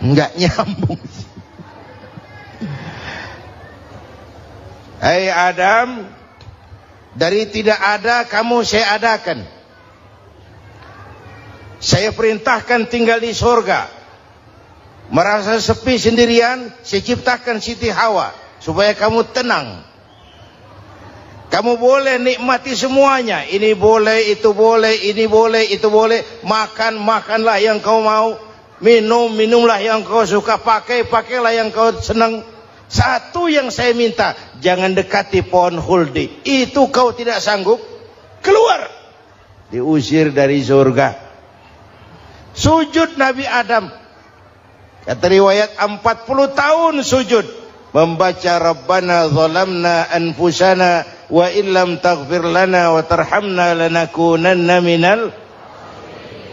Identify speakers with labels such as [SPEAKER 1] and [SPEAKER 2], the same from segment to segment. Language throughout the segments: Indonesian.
[SPEAKER 1] Enggak nyambung. Hai Adam, dari tidak ada kamu saya adakan. Saya perintahkan tinggal di surga. Merasa sepi sendirian, saya ciptakan Siti Hawa supaya kamu tenang. Kamu boleh nikmati semuanya. Ini boleh, itu boleh, ini boleh, itu boleh. Makan, makanlah yang kau mau. Minum, minumlah yang kau suka. Pakai, pakailah yang kau senang. Satu yang saya minta, jangan dekati pohon huldi. Itu kau tidak sanggup, keluar. Diusir dari surga. Sujud Nabi Adam. Kata riwayat 40 tahun sujud. Membaca Rabbana zalamna anfusana wa illam taghfir lana wa tarhamna lanakunanna minal.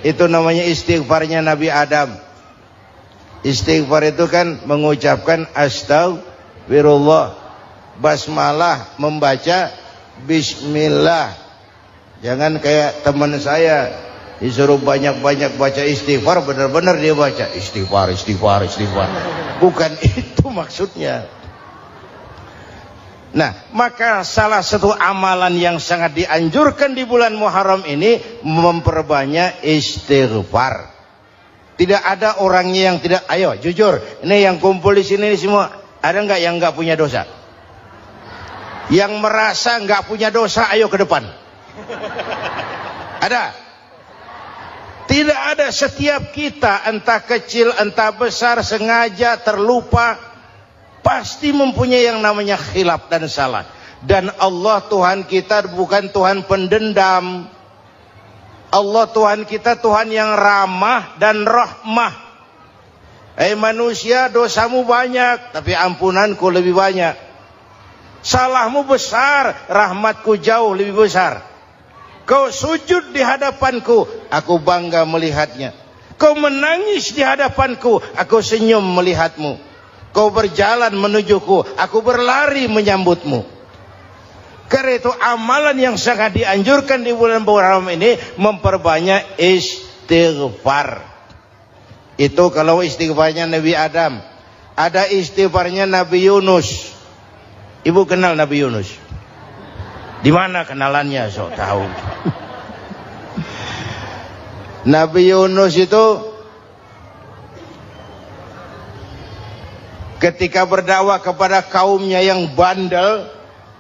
[SPEAKER 1] Itu namanya istighfarnya Nabi Adam. Istighfar itu kan mengucapkan astagfirullah, basmalah, membaca bismillah. Jangan kayak teman saya disuruh banyak-banyak baca istighfar, benar-benar dia baca istighfar, istighfar, istighfar. Bukan itu maksudnya. Nah, maka salah satu amalan yang sangat dianjurkan di bulan Muharram ini memperbanyak istighfar. Tidak ada orangnya yang tidak. Ayo jujur, ini yang kumpul di sini semua, ada nggak yang nggak punya dosa? Yang merasa nggak punya dosa, ayo ke depan. Ada? Tidak ada. Setiap kita, entah kecil entah besar, sengaja terlupa, pasti mempunyai yang namanya khilaf dan salah. Dan Allah Tuhan kita bukan Tuhan pendendam. Allah Tuhan kita Tuhan yang ramah dan rahmah. Manusia, dosamu banyak, tapi ampunanku lebih banyak. Salahmu besar, rahmatku jauh lebih besar. Kau sujud di hadapanku, aku bangga melihatnya. Kau menangis di hadapanku, aku senyum melihatmu. Kau berjalan menujuku, aku berlari menyambutmu. Karena itu amalan yang sangat dianjurkan di bulan Muharram ini memperbanyak istighfar. Itu kalau istighfarnya Nabi Adam. Ada istighfarnya Nabi Yunus. Ibu kenal Nabi Yunus? Di mana kenalannya? Sok tahu. Nabi Yunus itu ketika berdakwah kepada kaumnya yang bandel,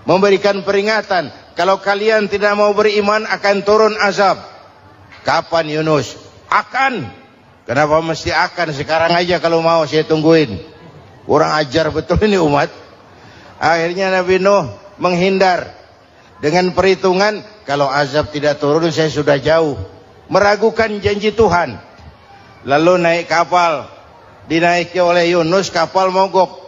[SPEAKER 1] memberikan peringatan, kalau kalian tidak mau beriman akan turun azab. Kapan Yunus? Akan. Kenapa mesti akan? Sekarang aja kalau mau, saya tungguin. Kurang ajar betul ini umat. Akhirnya Nabi Nuh menghindar dengan perhitungan, kalau azab tidak turun saya sudah jauh. Meragukan janji Tuhan. Lalu naik kapal, dinaiki oleh Yunus, kapal mogok.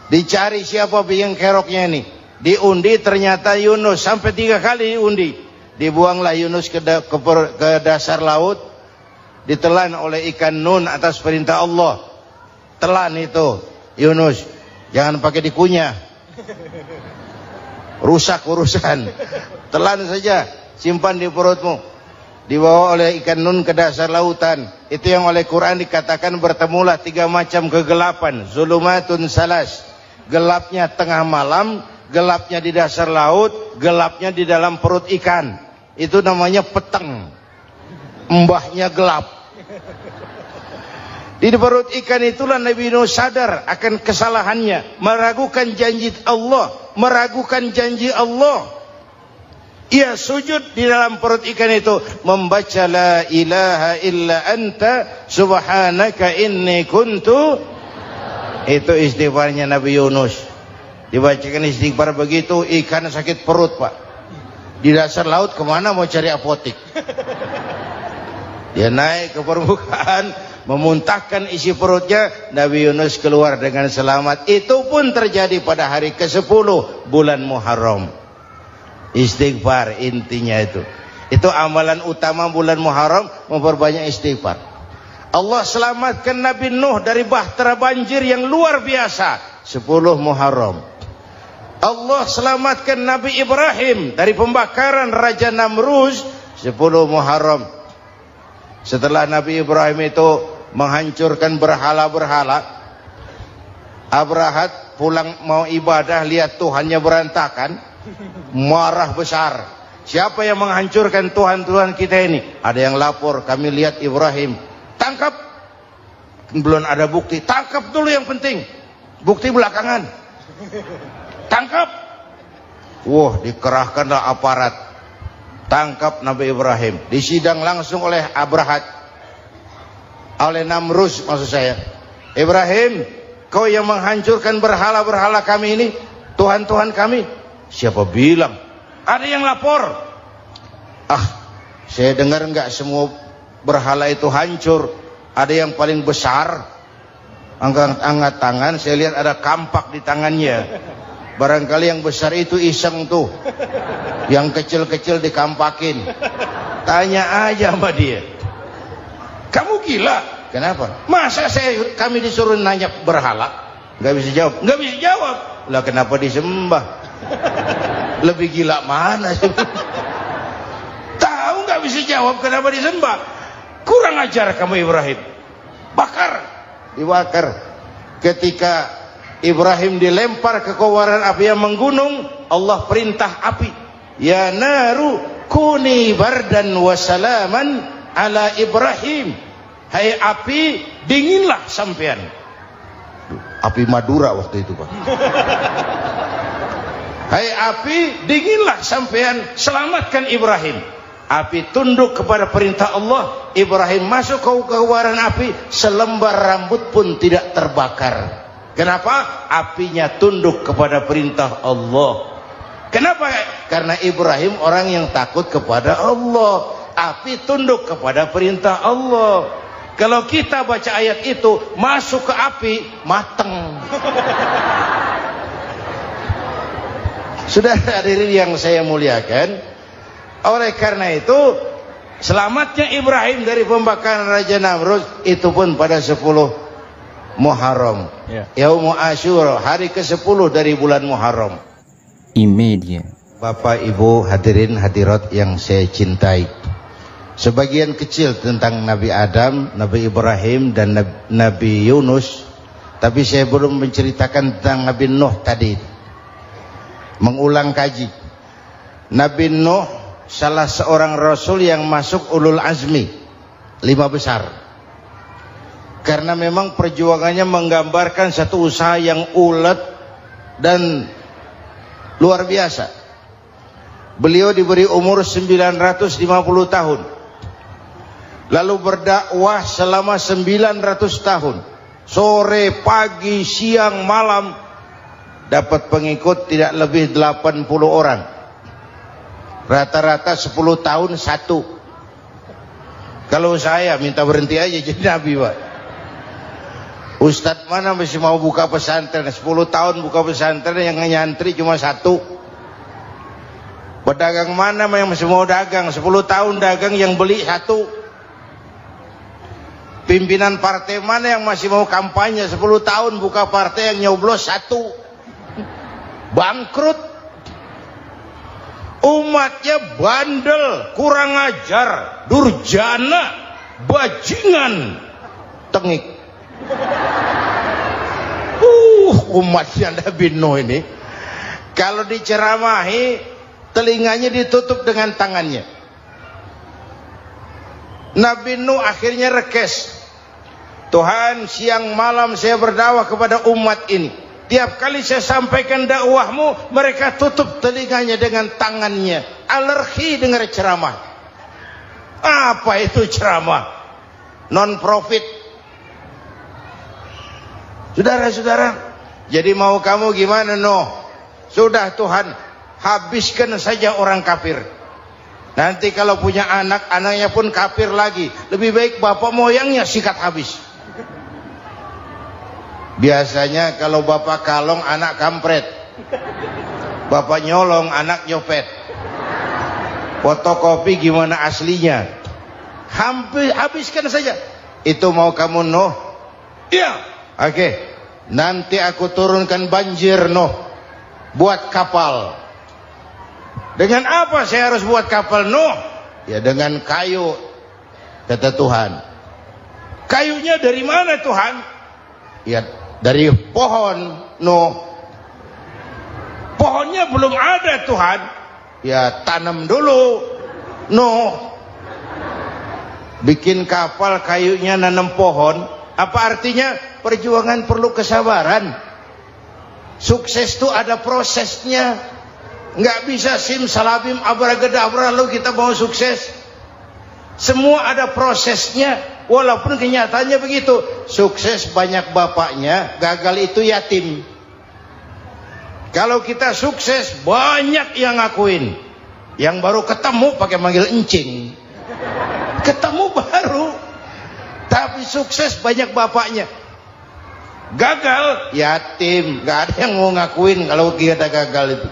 [SPEAKER 1] Dicari siapa biang keroknya ini. Diundi, ternyata Yunus. Sampai 3 kali diundi. Dibuanglah Yunus ke dasar laut. Ditelan oleh ikan nun atas perintah Allah. Telan itu Yunus. Jangan pakai dikunyah, rusak urusan. Telan saja, simpan di perutmu. Dibawa oleh ikan nun ke dasar lautan. Itu yang oleh Quran dikatakan bertemulah 3 macam kegelapan. Zulumatun salas. Gelapnya tengah malam, gelapnya di dasar laut, gelapnya di dalam perut ikan. Itu namanya peteng. Mbahnya gelap. Di perut ikan itulah Nabi Nuh sadar akan kesalahannya, meragukan janji Allah, meragukan janji Allah. Ia sujud di dalam perut ikan itu, membaca la ilaha illa anta subhanaka inni kuntu. Itu istighfarnya Nabi Yunus. Dibacakan istighfar begitu, ikan sakit perut pak. Di dasar laut kemana mau cari apotik? Dia naik ke permukaan, memuntahkan isi perutnya. Nabi Yunus keluar dengan selamat. Itu pun terjadi pada hari ke-10 bulan Muharram. Istighfar intinya itu. Itu amalan utama bulan Muharram, memperbanyak istighfar. Allah selamatkan Nabi Nuh dari bahtera banjir yang luar biasa 10 Muharram. Allah selamatkan Nabi Ibrahim dari pembakaran Raja Namruz 10 Muharram. Setelah Nabi Ibrahim itu menghancurkan berhala-berhala. Abrahat pulang mau ibadah, lihat Tuhannya berantakan, marah besar. Siapa yang menghancurkan Tuhan-Tuhan kita ini? Ada yang lapor, kami lihat Ibrahim. Tangkap. Belum ada bukti, tangkap dulu yang penting. Bukti belakangan. Tangkap. Wah, dikerahkanlah aparat. Tangkap Nabi Ibrahim. Disidang langsung oleh Abrahat. Oleh Namrus maksud saya. Ibrahim, kau yang menghancurkan berhala-berhala kami ini, Tuhan-Tuhan kami. Siapa bilang? Ada yang lapor. Saya dengar enggak semua berhala itu hancur. Ada yang paling besar. Angkat tangan, saya lihat ada kampak di tangannya. Barangkali yang besar itu iseng tuh. Yang kecil-kecil dikampakin. Tanya aja sama dia. Kamu gila? Kenapa? Masa kami disuruh nanya berhala? Gak bisa jawab. Gak bisa jawab. Lah kenapa disembah? Lebih gila mana sih? Tahu gak bisa jawab kenapa disembah? Kurang ajar kamu Ibrahim. Bakar. Dibakar. Ketika Ibrahim dilempar ke kobaran api yang menggunung, Allah perintah api, ya naru kuni bardan wa salaman ala Ibrahim. Hai api, dinginlah sampean. Api Madura waktu itu, Pak. Hai api, dinginlah sampean, selamatkan Ibrahim. Api tunduk kepada perintah Allah. Ibrahim masuk ke kobaran api, selembar rambut pun tidak terbakar. Kenapa? Apinya tunduk kepada perintah Allah. Kenapa? Karena Ibrahim orang yang takut kepada Allah. Api tunduk kepada perintah Allah. Kalau kita baca ayat itu, masuk ke api, mateng. Sudah hadirin yang saya muliakan, oleh karena itu selamatnya Ibrahim dari pembakaran Raja Namrud itu pun pada 10 Muharram, Yaumul Asyura, hari ke-10 dari bulan Muharram.
[SPEAKER 2] Imedia.
[SPEAKER 1] Bapak Ibu hadirin hadirat yang saya cintai, sebagian kecil tentang Nabi Adam, Nabi Ibrahim dan Nabi Yunus, tapi saya belum menceritakan tentang Nabi Nuh tadi. Mengulang kaji. Nabi Nuh salah seorang rasul yang masuk ulul azmi 5 besar. Karena memang perjuangannya menggambarkan satu usaha yang ulet dan luar biasa. Beliau diberi umur 950 tahun. Lalu berdakwah selama 900 tahun. Sore, pagi, siang, malam. Dapat pengikut tidak lebih 80 orang. Rata-rata 10 tahun satu. Kalau saya minta berhenti aja jadi nabi, Pak. Ustadz mana masih mau buka pesantren? 10 tahun buka pesantren, yang nyantri cuma 1. Pedagang mana yang masih mau dagang? 10 tahun dagang, yang beli 1. Pimpinan partai mana yang masih mau kampanye? 10 tahun buka partai, yang nyoblos 1. Bangkrut. Umatnya bandel, kurang ajar, durjana, bajingan, tengik. Umatnya Nabi Nuh ini kalau diceramahi telinganya ditutup dengan tangannya. Nabi Nuh akhirnya rekes. Tuhan, siang malam saya berdakwah kepada umat ini. Tiap kali saya sampaikan dakwahmu, mereka tutup telinganya dengan tangannya. Alergi dengar ceramah. Apa itu ceramah? Non profit. Saudara-saudara, jadi mau kamu gimana, Nuh? Sudah Tuhan, habiskan saja orang kafir. Nanti kalau punya anak, anaknya pun kafir lagi. Lebih baik bapak moyangnya sikat habis. Biasanya kalau bapak kalong, anak kampret. Bapak nyolong, anak nyopet. Fotokopi gimana aslinya? Habiskan saja. Itu mau kamu, Nuh? Iya. Oke, nanti aku turunkan banjir, Nuh. Buat kapal. Dengan apa saya harus buat kapal, Nuh? Ya dengan kayu, kata Tuhan. Kayunya dari mana Tuhan? Ya dari pohon Nuh. Pohonnya belum ada Tuhan. Ya tanam dulu Nuh. Bikin kapal kayunya nanam pohon. Apa artinya? Perjuangan perlu kesabaran. Sukses itu ada prosesnya. Nggak bisa simsalabim abracadabra lalu kita mau sukses. Semua ada prosesnya. Walaupun kenyataannya begitu. Sukses banyak bapaknya, gagal itu yatim. Kalau kita sukses banyak yang ngakuin. Yang baru ketemu pakai manggil encing. Ketemu baru. Tapi sukses banyak bapaknya. Gagal yatim, nggak ada yang mau ngakuin kalau kita gagal itu.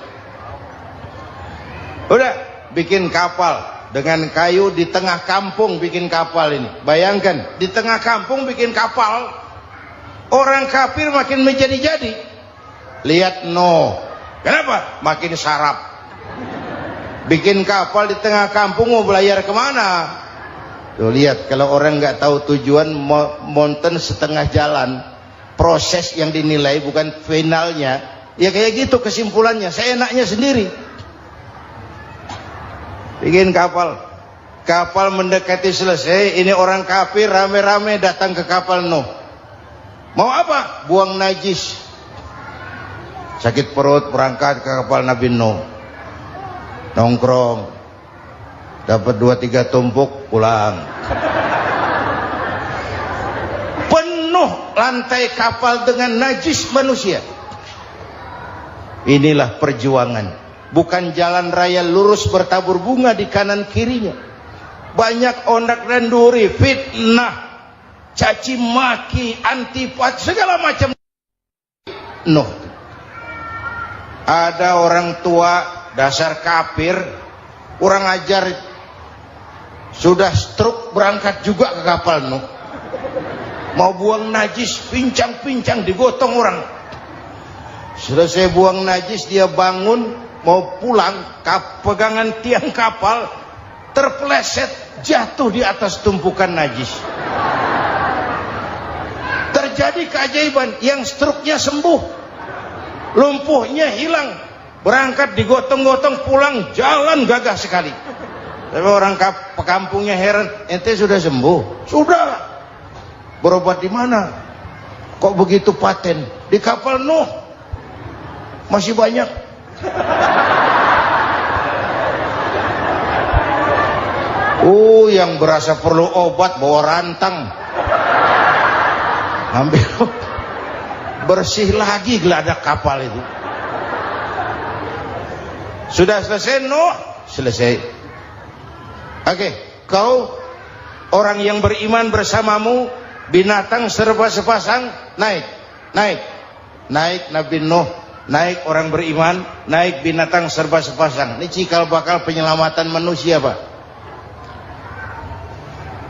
[SPEAKER 1] Udah bikin kapal dengan kayu di tengah kampung, bikin kapal ini. Bayangkan di tengah kampung bikin kapal. Orang kafir makin menjadi-jadi. Lihat Nuh, kenapa? Makin sarap. Bikin kapal di tengah kampung mau belayar kemana? Tuh lihat, kalau orang nggak tahu tujuan, mountain setengah jalan. Proses yang dinilai bukan finalnya. Ya kayak gitu kesimpulannya. Saya enaknya sendiri. Bikin kapal. Kapal mendekati selesai. Ini orang kafir rame-rame datang ke kapal Nuh. Mau apa? Buang najis. Sakit perut berangkat ke kapal Nabi Nuh. Nongkrong. Dapat 2-3 tumpuk pulang. Penuh lantai kapal dengan najis manusia. Inilah perjuangan. Bukan jalan raya lurus bertabur bunga di kanan kirinya. Banyak ondak dan duri, fitnah, caci maki, antipat, segala macam. Nuh. Ada orang tua dasar kafir, kurang ajar, sudah stroke berangkat juga ke kapal Nuh. Mau buang najis, pincang-pincang digotong orang. Selesai buang najis dia bangun mau pulang, pegangan tiang kapal terpeleset jatuh di atas tumpukan najis. Terjadi keajaiban, yang stroke-nya sembuh, lumpuhnya hilang, berangkat digotong-gotong pulang jalan gagah sekali. Tapi orang kampungnya heran, ente sudah sembuh? Sudah. Berobat di mana? Kok begitu paten? Di kapal Nuh. Masih banyak. Yang berasa perlu obat bawa rantang. Ambil bersih lagi geladak kapal itu. Sudah selesai Nuh? Selesai. Oke, kau orang yang beriman bersamamu, binatang serba sepasang, naik Nabi Nuh, naik orang beriman, naik binatang serba sepasang. Ini cikal bakal penyelamatan manusia, Pak.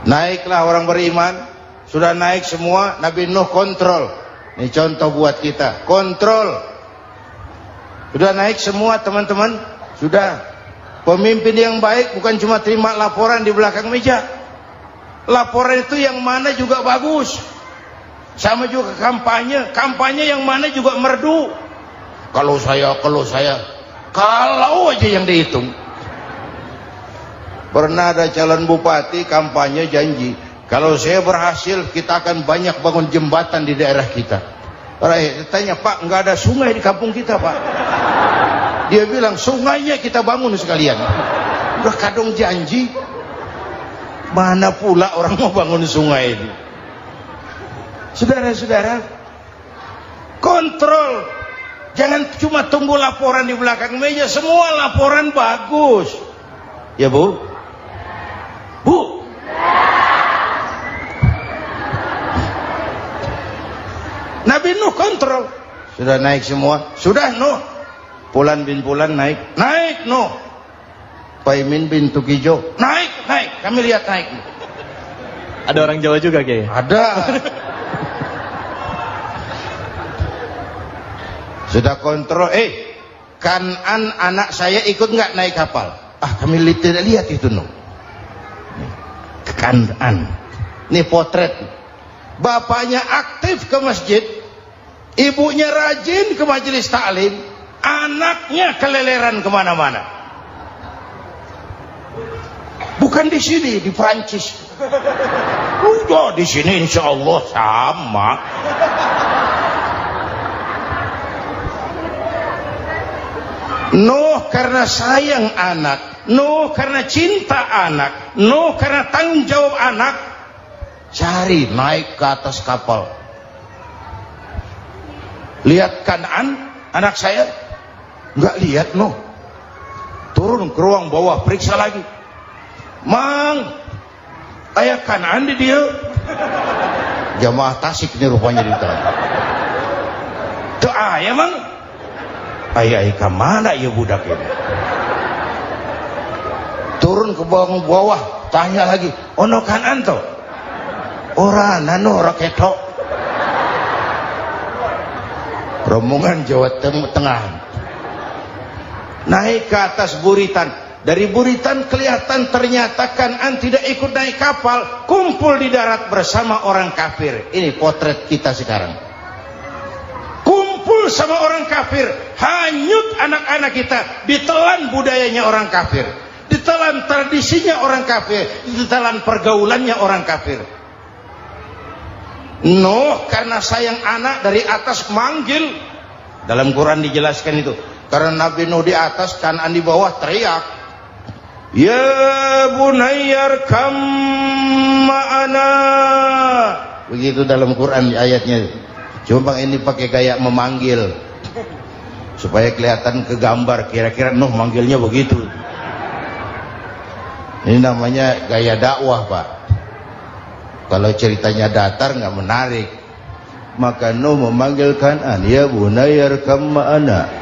[SPEAKER 1] Naiklah orang beriman, sudah naik semua, Nabi Nuh kontrol. Ini contoh buat kita, kontrol. Sudah naik semua teman-teman, sudah. Pemimpin yang baik bukan cuma terima laporan di belakang meja. Laporan itu yang mana juga bagus. Sama juga kampanye. Kampanye yang mana juga merdu. Kalau saya. Kalau aja yang dihitung. Pernah ada calon bupati kampanye janji, kalau saya berhasil kita akan banyak bangun jembatan di daerah kita. Orang tanya, Pak, nggak ada sungai di kampung kita, Pak. Dia bilang, sungainya kita bangun sekalian. Udah kadung janji. Mana pula orang mau bangun sungai ini. Saudara-saudara, kontrol. Jangan cuma tunggu laporan di belakang meja. Semua laporan bagus. Ya Bu? Bu? Nabi Nuh kontrol. Sudah naik semua? Sudah Nuh. Pulan bin Pulan naik Nuh. Paimin bin Tukijo naik, kami lihat naik.
[SPEAKER 2] Ada orang Jawa juga Kiai?
[SPEAKER 1] Ada. Sudah kontrol, Kanan anak saya ikut nggak naik kapal? Kami tidak lihat itu Nuh. Kanan. Ini potret. bapaknya aktif ke masjid, ibunya rajin ke majelis taklim, anaknya keleleran kemana-mana. Bukan di sini, di Prancis. Udah di sini insya Allah sama. Nuh karena sayang anak, Nuh karena cinta anak, Nuh karena tanggung jawab anak, cari naik ke atas kapal. Lihat Kan'an, anak saya, nggak lihat Nuh. Turun ke ruang bawah, periksa lagi. Mang, ayah Kan'an di dia. Jamaah Tasik ini rupanya di dalam. Tuh ayah mang. Ayah kemana ya budak ini? Turun ke bawah, tanya lagi. Ono Kan'an to? Ora nano raketo. Rombongan Jawa Tengah. Naik ke atas buritan. Dari buritan kelihatan ternyata Kan'an tidak ikut naik kapal, kumpul di darat bersama orang kafir. Ini potret kita sekarang. Kumpul sama orang kafir, hanyut anak-anak kita, ditelan budayanya orang kafir, ditelan tradisinya orang kafir, ditelan pergaulannya orang kafir. Nuh karena sayang anak dari atas manggil. Dalam Quran dijelaskan itu. Karena Nabi Nuh di atas, Kan'an di bawah, teriak, ya bunayyar kam ma'ana. Begitu dalam Quran ayatnya. Cuma ini pakai gaya memanggil supaya kelihatan ke gambar, kira-kira Nuh manggilnya begitu. Ini namanya gaya dakwah, Pak. Kalau ceritanya datar nggak menarik. Maka Nuh memanggil Kan'an, ya bunayyar kam ma'ana.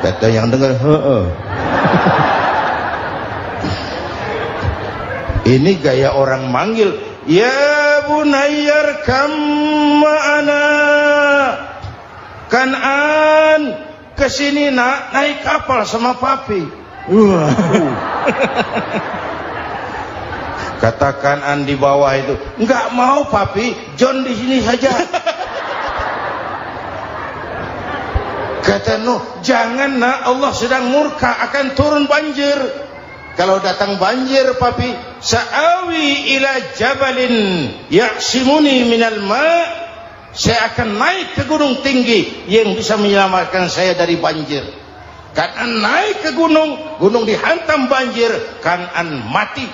[SPEAKER 1] Kata yang dengar, heeh. Ini gaya orang manggil, ya bunayyar kam ma'ana. Kan'an, kesini nak, naik kapal sama papi. Kata Kan'an di bawah itu, enggak mau papi, John di sini saja. Kata Nuh, jangan nak, Allah sedang murka, akan turun banjir. Kalau datang banjir papi, sa'awi ila jabalin ya'simuni minal ma', saya akan naik ke gunung tinggi yang bisa menyelamatkan saya dari banjir. Kan'an naik ke gunung, gunung dihantam banjir, Kan'an mati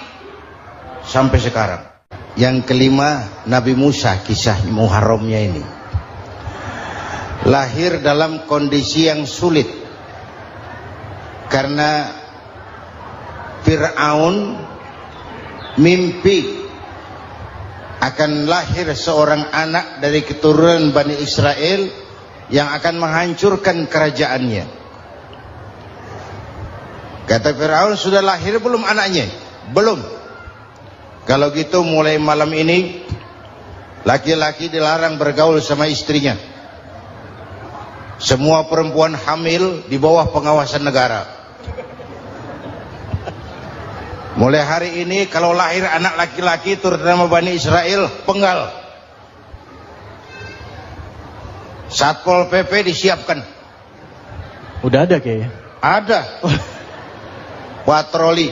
[SPEAKER 1] sampai sekarang. Yang kelima, Nabi Musa, kisah Muharramnya ini. Lahir dalam kondisi yang sulit karena Fir'aun mimpi akan lahir seorang anak dari keturunan Bani Israel yang akan menghancurkan kerajaannya. Kata Fir'aun, sudah lahir belum anaknya? Belum. Kalau gitu mulai malam ini laki-laki dilarang bergaul sama istrinya. Semua perempuan hamil di bawah pengawasan negara. Mulai hari ini kalau lahir anak laki-laki terutama Bani Israel, penggal. Satpol PP disiapkan.
[SPEAKER 2] Udah ada kayaknya.
[SPEAKER 1] Ada. Patroli.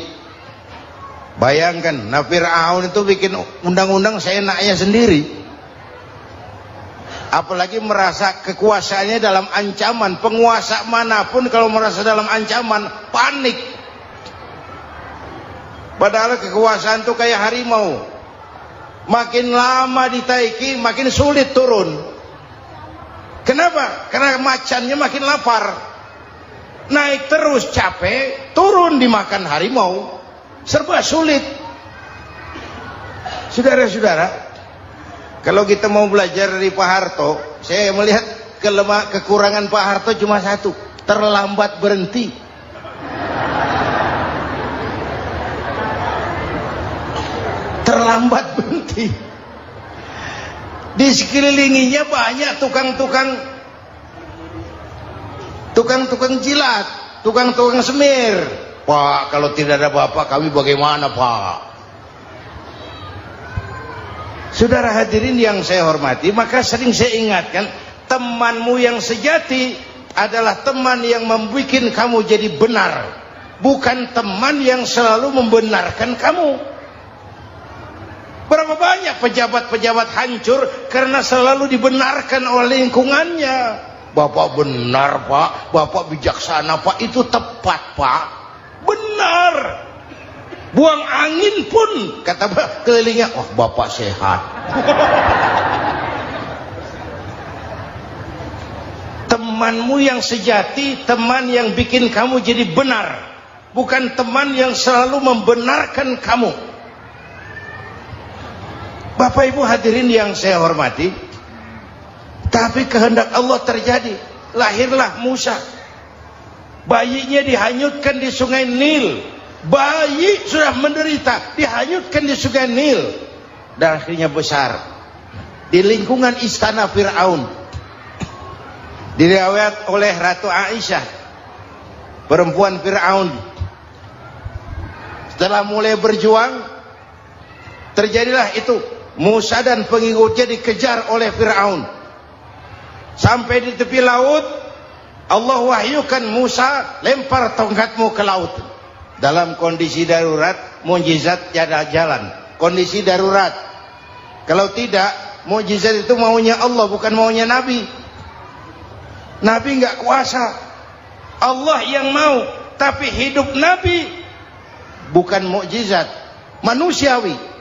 [SPEAKER 1] Bayangkan, Fir'aun itu bikin undang-undang seenaknya sendiri. Apalagi merasa kekuasaannya dalam ancaman. Penguasa manapun kalau merasa dalam ancaman, panik. Padahal kekuasaan itu kayak harimau. Makin lama ditaiki, makin sulit turun. Kenapa? Karena macannya makin lapar. Naik terus capek, turun dimakan harimau. Serba sulit. Saudara-saudara, kalau kita mau belajar dari Pak Harto, saya melihat kekurangan Pak Harto cuma satu, terlambat berhenti. Terlambat berhenti. Di sekelilinginya banyak tukang jilat, tukang semir. Pak, kalau tidak ada bapak kami bagaimana, Pak? Saudara hadirin yang saya hormati, maka sering saya ingatkan, temanmu yang sejati adalah teman yang membuat kamu jadi benar, bukan teman yang selalu membenarkan kamu. Berapa banyak pejabat-pejabat hancur karena selalu dibenarkan oleh lingkungannya. Bapak benar Pak, Bapak bijaksana Pak, itu tepat Pak, benar. Buang angin pun kata kelilingnya, wah Bapak sehat. Temanmu yang sejati, teman yang bikin kamu jadi benar, bukan teman yang selalu membenarkan kamu. Bapak Ibu hadirin yang saya hormati, tapi kehendak Allah terjadi. Lahirlah Musa, bayinya dihanyutkan di sungai Nil. Bayi sudah menderita, dihanyutkan di sungai Nil, dan akhirnya besar di lingkungan istana Fir'aun. Diriwayat oleh Ratu Aisyah, perempuan Fir'aun, setelah mulai berjuang, terjadilah itu. Musa dan pengikutnya dikejar oleh Fir'aun. Sampai di tepi laut, Allah wahyukan Musa, lempar tongkatmu ke laut. Dalam kondisi darurat, mukjizat tiada jalan. Kondisi darurat. Kalau tidak, mukjizat itu maunya Allah, bukan maunya Nabi. Nabi nggak kuasa, Allah yang mau. Tapi hidup Nabi bukan mukjizat, manusiawi.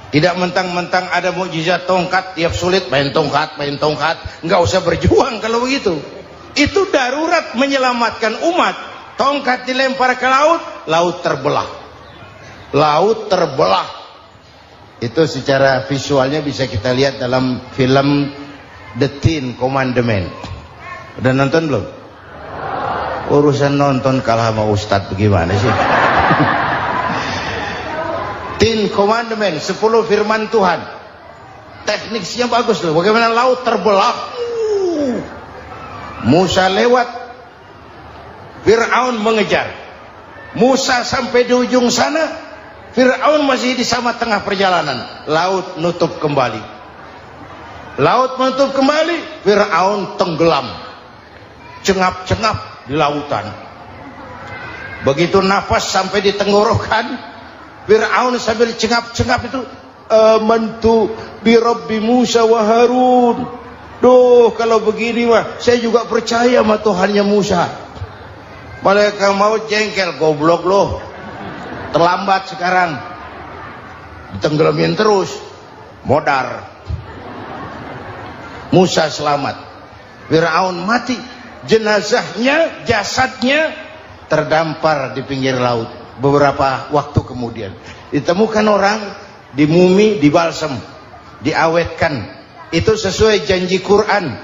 [SPEAKER 1] Tidak mentang-mentang ada mukjizat tongkat, tiap sulit main tongkat. Nggak usah berjuang kalau begitu. Itu darurat menyelamatkan umat. Tongkat dilempar ke laut, laut terbelah. Laut terbelah. Itu secara visualnya bisa kita lihat dalam film The Ten Commandments. Udah nonton belum? Urusan nonton kalah sama Ustadz bagaimana sih? Ten Commandments, 10 firman Tuhan. Tekniknya bagus loh. Bagaimana laut terbelah. Musa lewat, Fir'aun mengejar. Musa sampai di ujung sana, Fir'aun masih di sama tengah perjalanan. Laut nutup kembali. Laut menutup kembali, Fir'aun tenggelam. Cengap-cengap di lautan. Begitu nafas sampai di tenggorokan, Fir'aun sambil cengap-cengap itu, amantu bi Rabbi Musa wa Harun. Duh, kalau begini mah saya juga percaya sama Tuhannya Musa. Malaikat maut jengkel, goblok loh, terlambat sekarang, ditenggelamin terus, modar. Musa selamat, Fir'aun mati, jenazahnya, jasadnya terdampar di pinggir laut. Beberapa waktu kemudian ditemukan orang, dimumi, dibalsem, diawetkan. Itu sesuai janji Quran,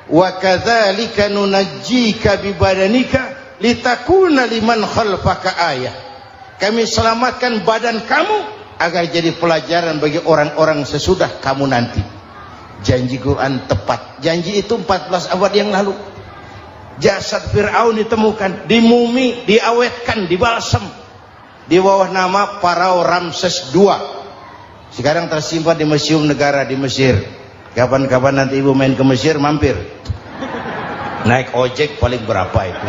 [SPEAKER 1] wa kadzalika nunajjika bi badanika litakuna liman khalfaka ayah. Kami selamatkan badan kamu agar jadi pelajaran bagi orang-orang sesudah kamu nanti. Janji Quran tepat. Janji itu 14 abad yang lalu. Jasad Fir'aun ditemukan, dimumi, diawetkan, dibalsem di bawah nama Farao Ramses II. Sekarang tersimpan di Museum Negara di Mesir. Kapan-kapan nanti ibu main ke Mesir, mampir. Naik ojek paling berapa itu?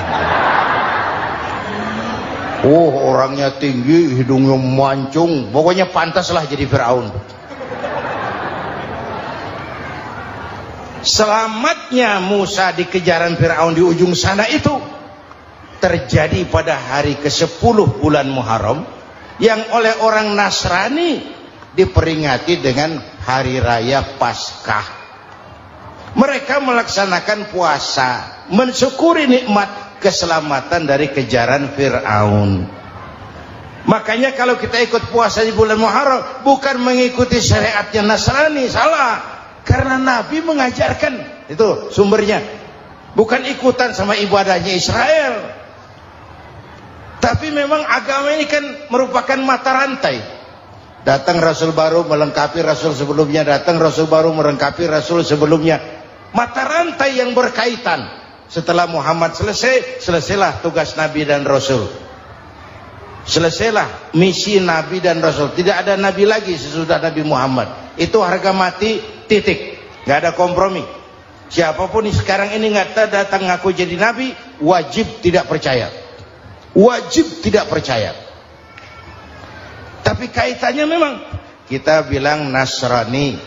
[SPEAKER 1] Oh, orangnya tinggi, hidungnya mancung, pokoknya pantaslah jadi Fir'aun. Selamatnya Musa di kejaran Fir'aun di ujung sana itu terjadi pada hari ke-10 bulan Muharram, yang oleh orang Nasrani diperingati dengan hari raya Paskah. Mereka melaksanakan puasa, mensyukuri nikmat keselamatan dari kejaran Fir'aun. Makanya kalau kita ikut puasa di bulan Muharram, bukan mengikuti syariatnya Nasrani, salah. Karena Nabi mengajarkan, itu sumbernya. Bukan ikutan sama ibadahnya Israel. Tapi memang agama ini kan merupakan mata rantai. Datang Rasul baru melengkapi Rasul sebelumnya, datang Rasul baru melengkapi Rasul sebelumnya. Mata rantai yang berkaitan. Setelah Muhammad selesai, selesailah tugas Nabi dan Rasul. Selesailah misi Nabi dan Rasul. Tidak ada Nabi lagi sesudah Nabi Muhammad. Itu harga mati, titik. Gak ada kompromi. Siapapun sekarang ini nggak datang ngaku jadi Nabi, wajib tidak percaya. Wajib tidak percaya. Tapi kaitannya memang kita bilang Nasrani,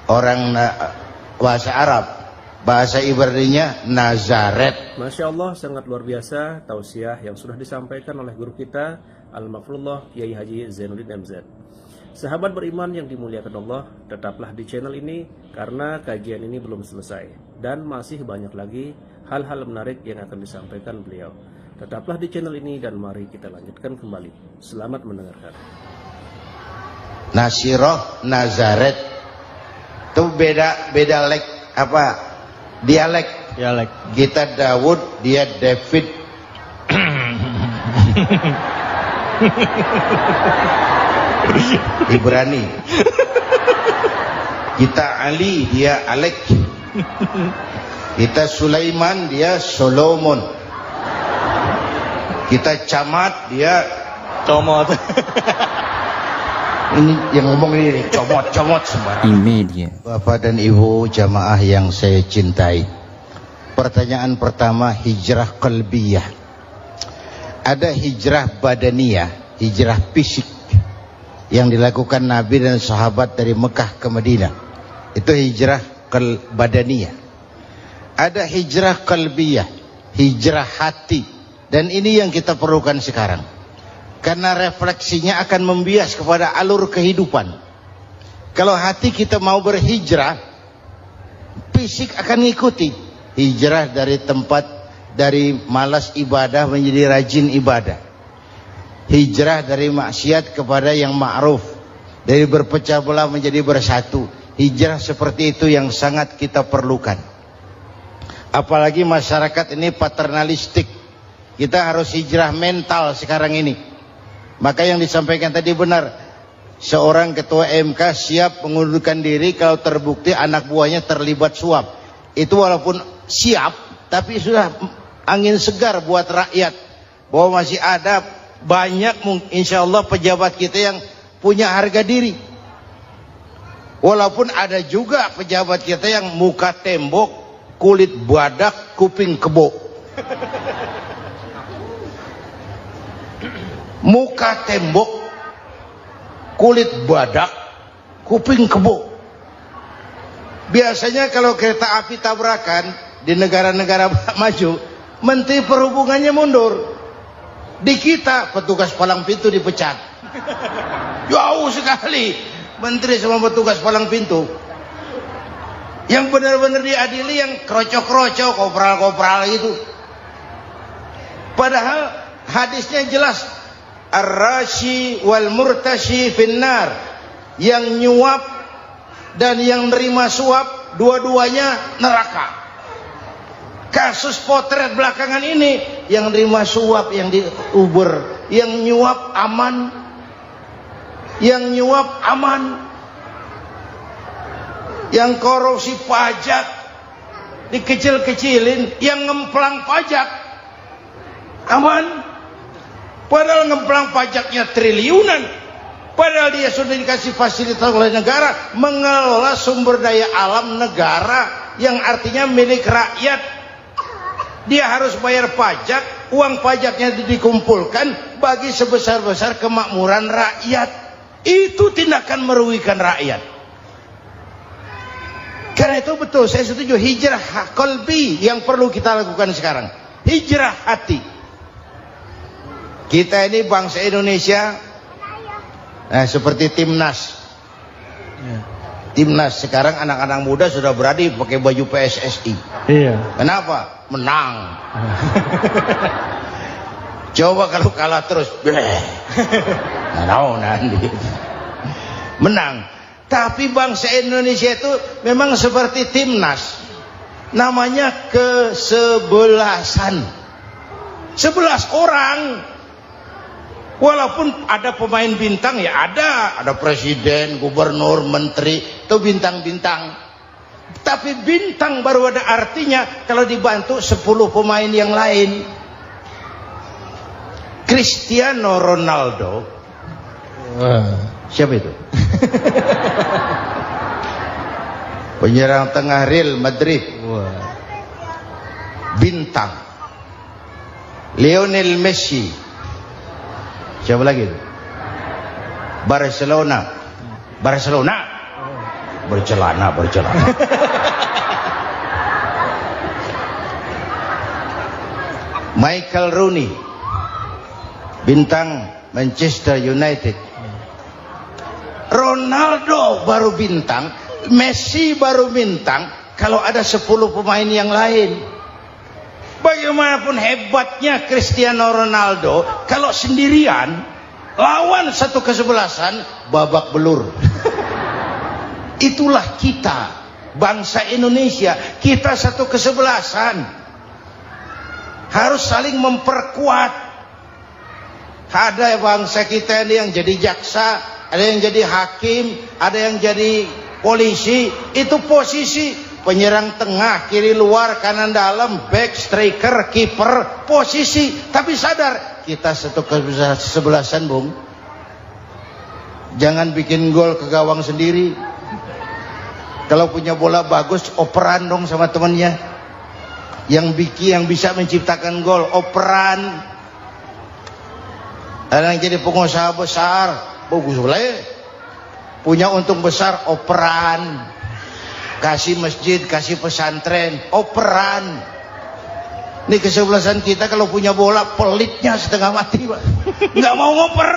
[SPEAKER 1] orang bahasa Arab, bahasa Ibraninya Nazaret.
[SPEAKER 3] Masya Allah, sangat luar biasa tausiah yang sudah disampaikan oleh guru kita Al-Mafrullah Kiai Haji Zainuddin MZ. Sahabat beriman yang dimuliakan Allah, tetaplah di channel ini karena kajian ini belum selesai dan masih banyak lagi hal-hal menarik yang akan disampaikan beliau. Tetaplah di channel ini dan mari kita lanjutkan kembali. Selamat mendengarkan.
[SPEAKER 1] Nasiroh, Nazaret itu beda dialek. Kita Daud, dia David. Ibrani. Kita Ali, dia Alek. Kita Sulaiman, dia Solomon. Kita Camat, dia
[SPEAKER 2] Comot.
[SPEAKER 1] ini yang ngomong ini comot sembarang.
[SPEAKER 4] Media.
[SPEAKER 1] Bapak dan Ibu jamaah yang saya cintai, pertanyaan pertama, hijrah qalbiyah. Ada hijrah badaniyah, hijrah fisik yang dilakukan Nabi dan sahabat dari Mekah ke Madinah. Itu hijrah badaniyah. Ada hijrah qalbiyah, hijrah hati. Dan ini yang kita perlukan sekarang. Karena refleksinya akan membias kepada alur kehidupan. Kalau hati kita mau berhijrah, fisik akan ngikuti. Hijrah dari tempat, dari malas ibadah menjadi rajin ibadah. Hijrah dari maksiat kepada yang ma'ruf, dari berpecah belah menjadi bersatu. Hijrah seperti itu yang sangat kita perlukan. Apalagi masyarakat ini paternalistik. Kita harus hijrah mental sekarang ini. Maka yang disampaikan tadi benar. Seorang ketua MK siap mengundurkan diri kalau terbukti anak buahnya terlibat suap. Itu walaupun siap, tapi sudah angin segar buat rakyat. Bahwa masih ada banyak insya Allah pejabat kita yang punya harga diri. Walaupun ada juga pejabat kita yang muka tembok, kulit badak, kuping kebo. Muka tembok, kulit badak, kuping kebo. Biasanya kalau kereta api tabrakan di negara-negara maju, Menteri Perhubungannya mundur. Di kita petugas palang pintu dipecat. Jauh sekali menteri sama petugas palang pintu. Yang benar-benar diadili yang krocok-krocok, kopral-kopral itu. Padahal hadisnya jelas, ar-rashi wal murtashi finnar. Yang nyuap dan yang nerima suap, dua-duanya neraka. Kasus potret belakangan ini, yang nerima suap, yang diuber, yang nyuap aman, yang nyuap aman, yang korupsi pajak dikecil-kecilin, yang ngemplang pajak aman. Padahal ngemplang pajaknya triliunan, padahal dia sudah dikasih fasilitas oleh negara mengelola sumber daya alam negara yang artinya milik rakyat. Dia harus bayar pajak, uang pajaknya dikumpulkan bagi sebesar-besar kemakmuran rakyat. Itu tindakan merugikan rakyat. Karena itu betul, saya setuju, hijrah qalbi yang perlu kita lakukan sekarang. Hijrah hati. Kita ini bangsa Indonesia, seperti timnas. Timnas sekarang anak-anak muda sudah berani pakai baju PSSI.
[SPEAKER 2] Iya.
[SPEAKER 1] Kenapa? Menang. Coba kalau kalah terus, nanti menang. Tapi bangsa Indonesia itu memang seperti timnas, namanya kesebelasan, 11 orang. Walaupun ada pemain bintang, ya ada presiden, gubernur, menteri, itu bintang-bintang. Tapi bintang baru ada artinya kalau dibantu 10 pemain yang lain. Cristiano Ronaldo. Siapa itu? Penyerang tengah Real Madrid. Bintang. Lionel Messi. Siapa lagi itu? Barcelona. Bercelana. Michael Rooney, bintang Manchester United. Ronaldo baru bintang, Messi baru bintang kalau ada 10 pemain yang lain. Bagaimanapun hebatnya Cristiano Ronaldo, kalau sendirian lawan satu kesebelasan, babak belur. Itulah kita, bangsa Indonesia. Kita satu kesebelasan, harus saling memperkuat. Ada bangsa kita ini yang jadi jaksa, ada yang jadi hakim, ada yang jadi polisi. Itu posisi penyerang tengah, kiri luar, kanan dalam, back, striker, kiper, posisi. Tapi sadar, kita satu kesebelasan, Bung. Jangan bikin gol ke gawang sendiri. Kalau punya bola bagus, operan dong sama temannya. Yang bisa menciptakan gol, operan. Ada yang jadi pengusaha besar, bagus boleh. Punya untung besar, operan. Kasih masjid, kasih pesantren, operan. Ini kesebelasan kita kalau punya bola, pelitnya setengah mati, Pak. Nggak mau ngoper.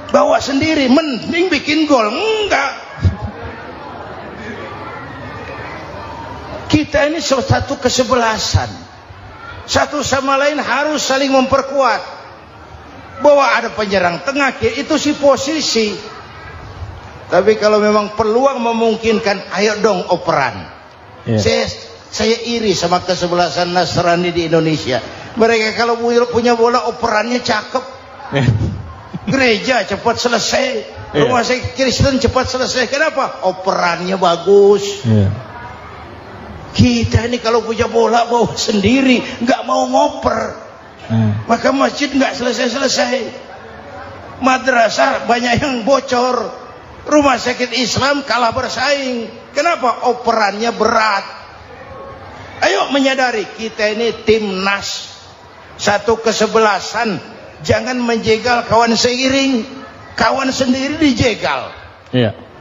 [SPEAKER 1] Bawa sendiri, mending bikin gol. Enggak. Kita ini satu kesebelasan. Satu sama lain harus saling memperkuat. Bahwa ada penyerang tengah, itu si posisi. Tapi kalau memang peluang memungkinkan, ayo dong operan. Saya iri sama kesebelasan Nasrani di Indonesia. Mereka kalau punya bola, operannya cakep. Gereja cepat selesai, rumah sakit Kristen cepat selesai. Kenapa? Operannya bagus. Kita ini kalau punya bola bawa sendiri, nggak mau ngoper, maka masjid nggak selesai-selesai. Madrasah banyak yang bocor, rumah sakit Islam kalah bersaing. Kenapa? Operannya berat. Ayo menyadari, kita ini timnas, satu kesebelasan. Jangan menjegal kawan seiring, kawan sendiri dijegal.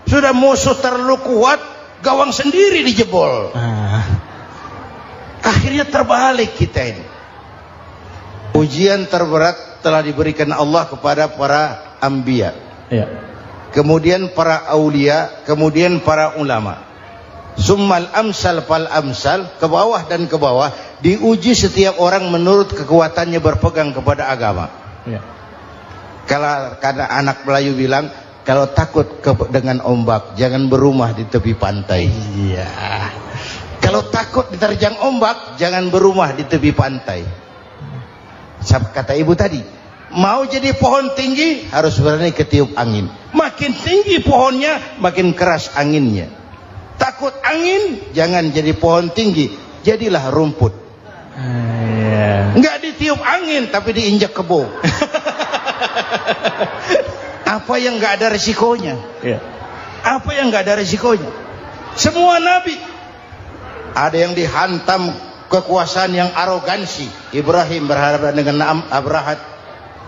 [SPEAKER 1] Sudah musuh terlalu kuat, gawang sendiri dijebol. Akhirnya terbalik kita ini. Ujian terberat telah diberikan Allah kepada para anbiya, kemudian para aulia, kemudian para ulama. Summal amsal fal amsal, ke bawah dan ke bawah. Diuji setiap orang menurut kekuatannya berpegang kepada agama. Kalau karena anak Melayu bilang, kalau takut dengan ombak, jangan berumah di tepi pantai. Kalau takut diterjang ombak, jangan berumah di tepi pantai. Kata ibu tadi, mau jadi pohon tinggi, harus berani ketiup angin. Makin tinggi pohonnya, makin keras anginnya. Takut angin, jangan jadi pohon tinggi, jadilah rumput. Nggak ditiup angin, tapi diinjak kebo. Apa yang nggak ada resikonya? Apa yang nggak ada resikonya? Semua nabi ada yang dihantam kekuasaan yang arogansi. Ibrahim berhadapan dengan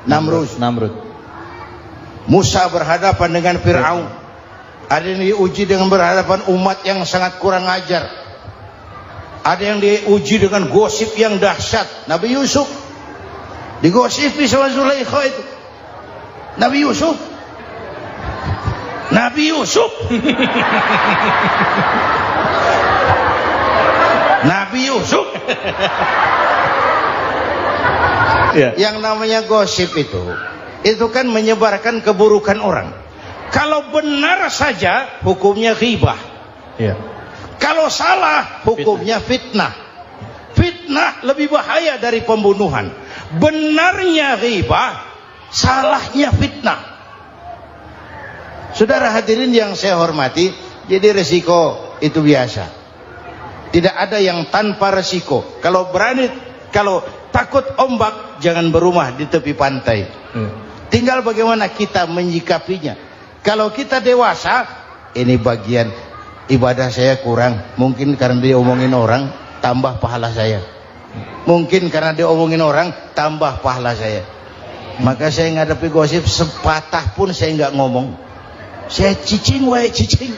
[SPEAKER 1] Namrud. Musa berhadapan dengan Fir'aun. Ada yang diuji dengan berhadapan umat yang sangat kurang ajar. Ada yang diuji dengan gosip yang dahsyat. Nabi Yusuf digosipi sama Zulaikha itu. Nabi Yusuf Yang namanya gosip itu kan menyebarkan keburukan orang. Kalau benar saja hukumnya ghibah. Kalau salah hukumnya fitnah. Fitnah lebih bahaya dari pembunuhan. Benarnya ghibah, salahnya fitnah. Saudara hadirin yang saya hormati, jadi resiko itu biasa. Tidak ada yang tanpa resiko. Kalau takut ombak, jangan berumah di tepi pantai. Tinggal bagaimana kita menyikapinya. Kalau kita dewasa, ini bagian ibadah saya kurang, mungkin karena diomongin orang, tambah pahala saya. Mungkin karena diomongin orang, tambah pahala saya. Maka saya ngadepi gosip sepatah pun saya nggak ngomong. Saya cicing, wae cicing.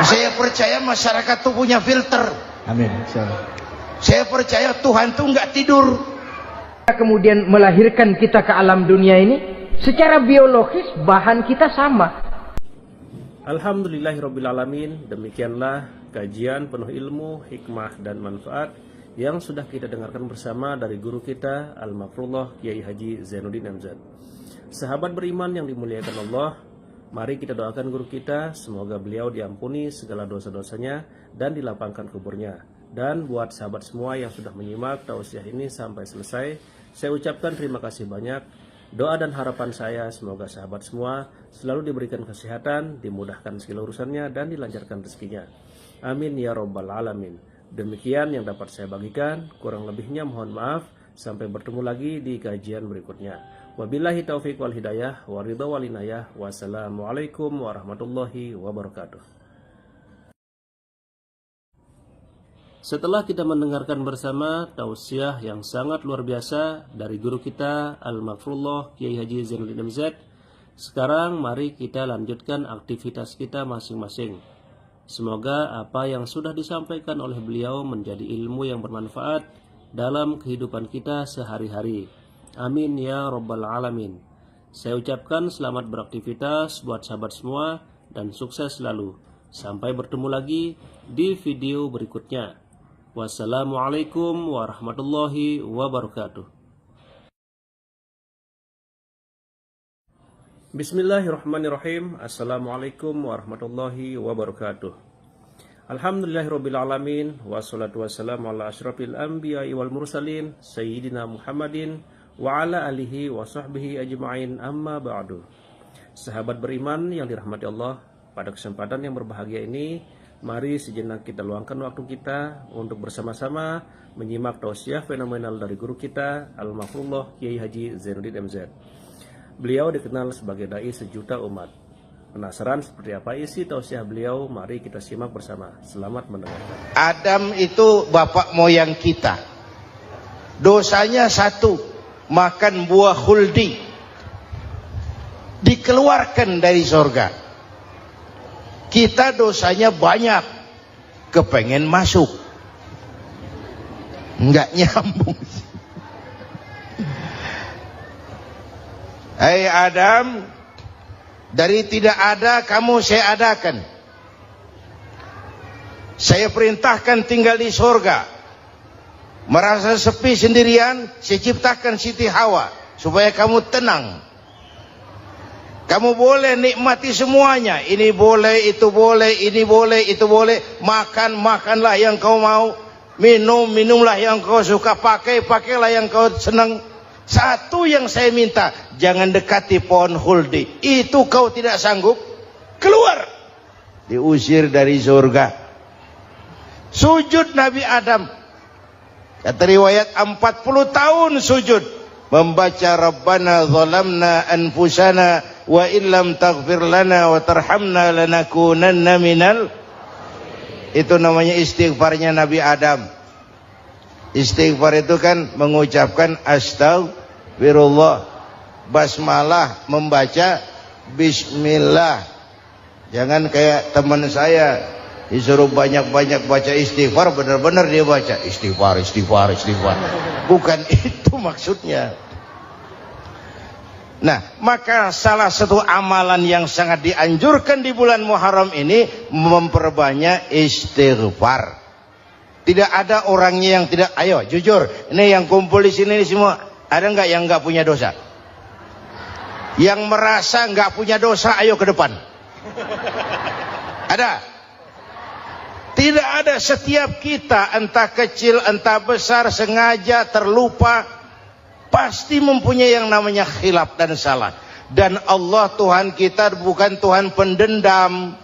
[SPEAKER 1] Saya percaya masyarakat tuh punya filter.
[SPEAKER 2] Amin.
[SPEAKER 1] Saya percaya Tuhan tuh nggak tidur.
[SPEAKER 4] Kemudian melahirkan kita ke alam dunia ini, secara biologis bahan kita sama.
[SPEAKER 3] Alhamdulillahirrabbilalamin. Demikianlah kajian penuh ilmu, hikmah dan manfaat yang sudah kita dengarkan bersama dari guru kita Al-Mafrullah Kiai Haji Zainuddin MZ. Sahabat beriman yang dimuliakan Allah, mari kita doakan guru kita, semoga beliau diampuni segala dosa-dosanya dan dilapangkan kuburnya. Dan buat sahabat semua yang sudah menyimak tausiah ini sampai selesai, saya ucapkan terima kasih banyak. Doa dan harapan saya semoga sahabat semua selalu diberikan kesehatan, dimudahkan segala urusannya dan dilancarkan rezekinya. Amin ya rabbal alamin. Demikian yang dapat saya bagikan, kurang lebihnya mohon maaf. Sampai bertemu lagi di kajian berikutnya. Wabillahi taufiq wal hidayah, waridha wal inayah. Wassalamualaikum warahmatullahi wabarakatuh. Setelah kita mendengarkan bersama tausiah yang sangat luar biasa dari guru kita Al-Mafrullah Kiai Haji Zainuddin MZ, sekarang mari kita lanjutkan aktivitas kita masing-masing. Semoga apa yang sudah disampaikan oleh beliau menjadi ilmu yang bermanfaat dalam kehidupan kita sehari-hari. Amin ya rabbal alamin. Saya ucapkan selamat beraktivitas buat sahabat semua dan sukses selalu. Sampai bertemu lagi di video berikutnya. Wassalamualaikum warahmatullahi wabarakatuh. Bismillahirrahmanirrahim. Assalamualaikum warahmatullahi wabarakatuh. Alhamdulillahirrabbilalamin. Wassalatu wassalamu ala ashrafil anbiya'i wal mursalin Sayyidina Muhammadin wa ala alihi wa sahbihi ajma'in, amma ba'du. Sahabat beriman yang dirahmati Allah, pada kesempatan yang berbahagia ini, mari sejenak kita luangkan waktu kita untuk bersama-sama menyimak tausiah fenomenal dari guru kita Al-Mafrullah Kiai Haji Zainuddin MZ. Beliau dikenal sebagai dai sejuta umat. Penasaran seperti apa isi tausiah beliau? Mari kita simak bersama. Selamat mendengarkan.
[SPEAKER 1] Adam itu bapak moyang kita. Dosanya satu, makan buah khuldi. Dikeluarkan dari surga. Kita dosanya banyak, kepengen masuk. Enggak nyambung. Hai Adam, dari tidak ada kamu saya adakan. Saya perintahkan tinggal di surga. Merasa sepi sendirian, saya ciptakan Siti Hawa supaya kamu tenang. Kamu boleh nikmati semuanya. Ini boleh, itu boleh, ini boleh, itu boleh. Makan, makanlah yang kau mau. Minum, minumlah yang kau suka. Pakai, pakailah yang kau senang. Satu yang saya minta, jangan dekati pohon khuldi. Itu kau tidak sanggup, keluar. Diusir dari surga. Sujud Nabi Adam. Kata riwayat 40 tahun sujud. Membaca Rabbana zalamna anfusana wa illam taghfir lana wa tarhamna lanakunanna minal. Itu namanya istighfarnya Nabi Adam. Istighfar itu kan mengucapkan astagfirullah, basmalah, membaca bismillah. Jangan kayak teman saya disuruh banyak-banyak baca istighfar, benar-benar dia baca istighfar, istighfar, istighfar. Bukan itu maksudnya. Nah, maka salah satu amalan yang sangat dianjurkan di bulan Muharram ini memperbanyak istighfar. Tidak ada orangnya yang tidak. Ayo jujur, ini yang kumpul di sini semua, ada nggak yang nggak punya dosa? Yang merasa nggak punya dosa, ayo ke depan. Ada? Tidak ada. Setiap kita, entah kecil entah besar, sengaja terlupa, pasti mempunyai yang namanya khilaf dan salah. Dan Allah Tuhan kita bukan Tuhan pendendam.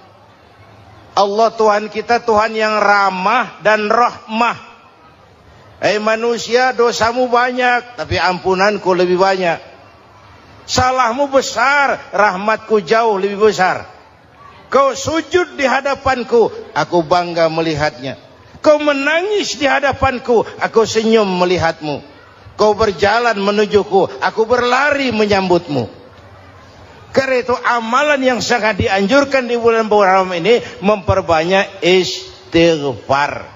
[SPEAKER 1] Allah Tuhan kita Tuhan yang ramah dan rahmah. manusia, dosamu banyak, tapi ampunanku lebih banyak. Salahmu besar, rahmatku jauh lebih besar. Kau sujud di hadapanku, aku bangga melihatnya. Kau menangis di hadapanku, aku senyum melihatmu. Kau berjalan menujuku, aku berlari menyambutmu. Karena itu amalan yang sangat dianjurkan di bulan-bulan Ramadan ini memperbanyak istighfar.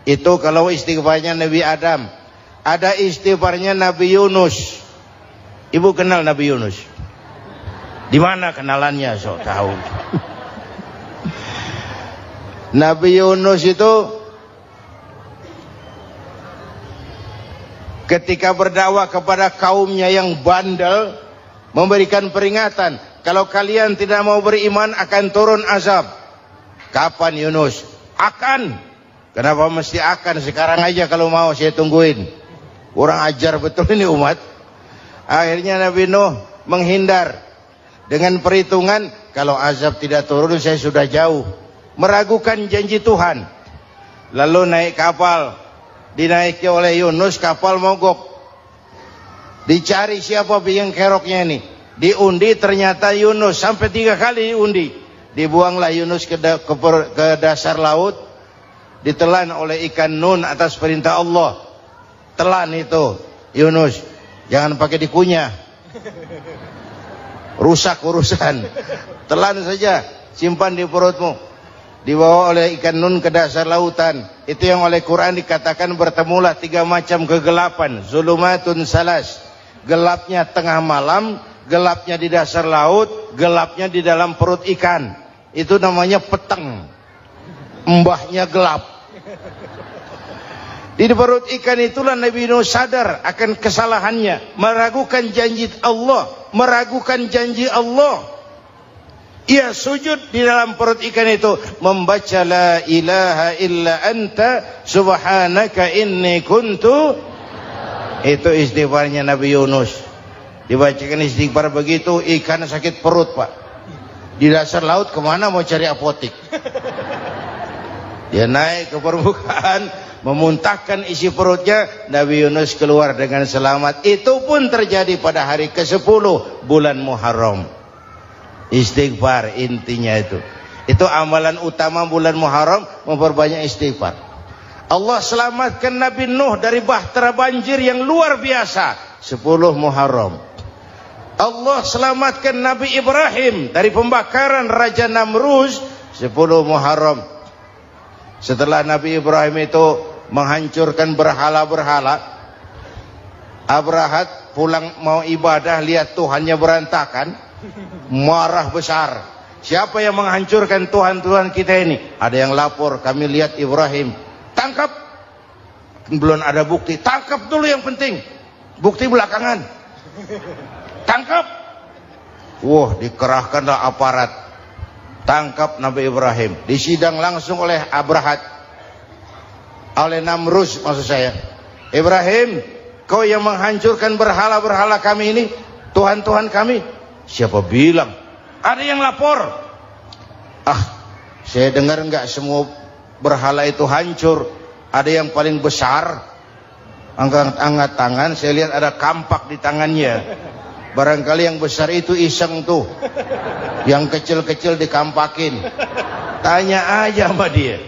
[SPEAKER 1] Itu kalau istighfarnya Nabi Adam. Ada istighfarnya Nabi Yunus. Ibu kenal Nabi Yunus? Di mana kenalannya? Sok tahu. Nabi Yunus itu ketika berdakwah kepada kaumnya yang bandel, memberikan peringatan, kalau kalian tidak mau beriman akan turun azab. Kapan Yunus? Akan. Kenapa mesti akan? Sekarang aja kalau mau, saya tungguin. Kurang ajar betul ini umat. Akhirnya Nabi Nuh menghindar dengan perhitungan, kalau azab tidak turun saya sudah jauh. Meragukan janji Tuhan. Lalu naik kapal, dinaiki oleh Yunus, kapal mogok. Dicari siapa biang keroknya ini. Diundi, ternyata Yunus. Sampai 3 kali diundi. Dibuanglah Yunus ke dasar laut. Ditelan oleh ikan nun atas perintah Allah. Telan itu Yunus. Jangan pakai dikunyah, rusak urusan. Telan saja, simpan di perutmu. Dibawa oleh ikan nun ke dasar lautan. Itu yang oleh Quran dikatakan bertemulah 3 macam kegelapan. Zulumatun salas. Gelapnya tengah malam, gelapnya di dasar laut, gelapnya di dalam perut ikan. Itu namanya peteng. Mbahnya gelap. Di perut ikan itulah Nabi Nuh sadar akan kesalahannya, meragukan janji Allah, meragukan janji Allah. Ia sujud di dalam perut ikan itu, membaca la ilaha illa anta subhanaka inni kuntu. Itu istighfarnya Nabi Yunus. Dibacakan istighfar begitu, ikan sakit perut, Pak. Di dasar laut kemana mau cari apotik? Dia naik ke permukaan, memuntahkan isi perutnya. Nabi Yunus keluar dengan selamat. Itu pun terjadi pada hari ke-10 bulan Muharram. Istighfar intinya itu. Itu amalan utama bulan Muharram, memperbanyak istighfar. Allah selamatkan Nabi Nuh dari bahtera banjir yang luar biasa 10 Muharram. Allah selamatkan Nabi Ibrahim dari pembakaran Raja Namruz 10 Muharram. Setelah Nabi Ibrahim itu menghancurkan berhala-berhala, Abrahat pulang mau ibadah, lihat Tuhannya berantakan, marah besar. Siapa yang menghancurkan Tuhan-Tuhan kita ini? Ada yang lapor, kami lihat Ibrahim. Tangkap. Belum ada bukti, tangkap dulu yang penting. Bukti belakangan. Tangkap. Wah, dikerahkanlah aparat. Tangkap Nabi Ibrahim. Disidang langsung oleh Abrahat, oleh Namruz maksud saya. Ibrahim, kau yang menghancurkan berhala-berhala kami ini, Tuhan-Tuhan kami. Siapa bilang? Ada yang lapor. Saya dengar enggak semua berhala itu hancur. Ada yang paling besar. Angkat tangan, saya lihat ada kampak di tangannya. Barangkali yang besar itu iseng tuh. Yang kecil-kecil dikampakin. Tanya aja sama dia.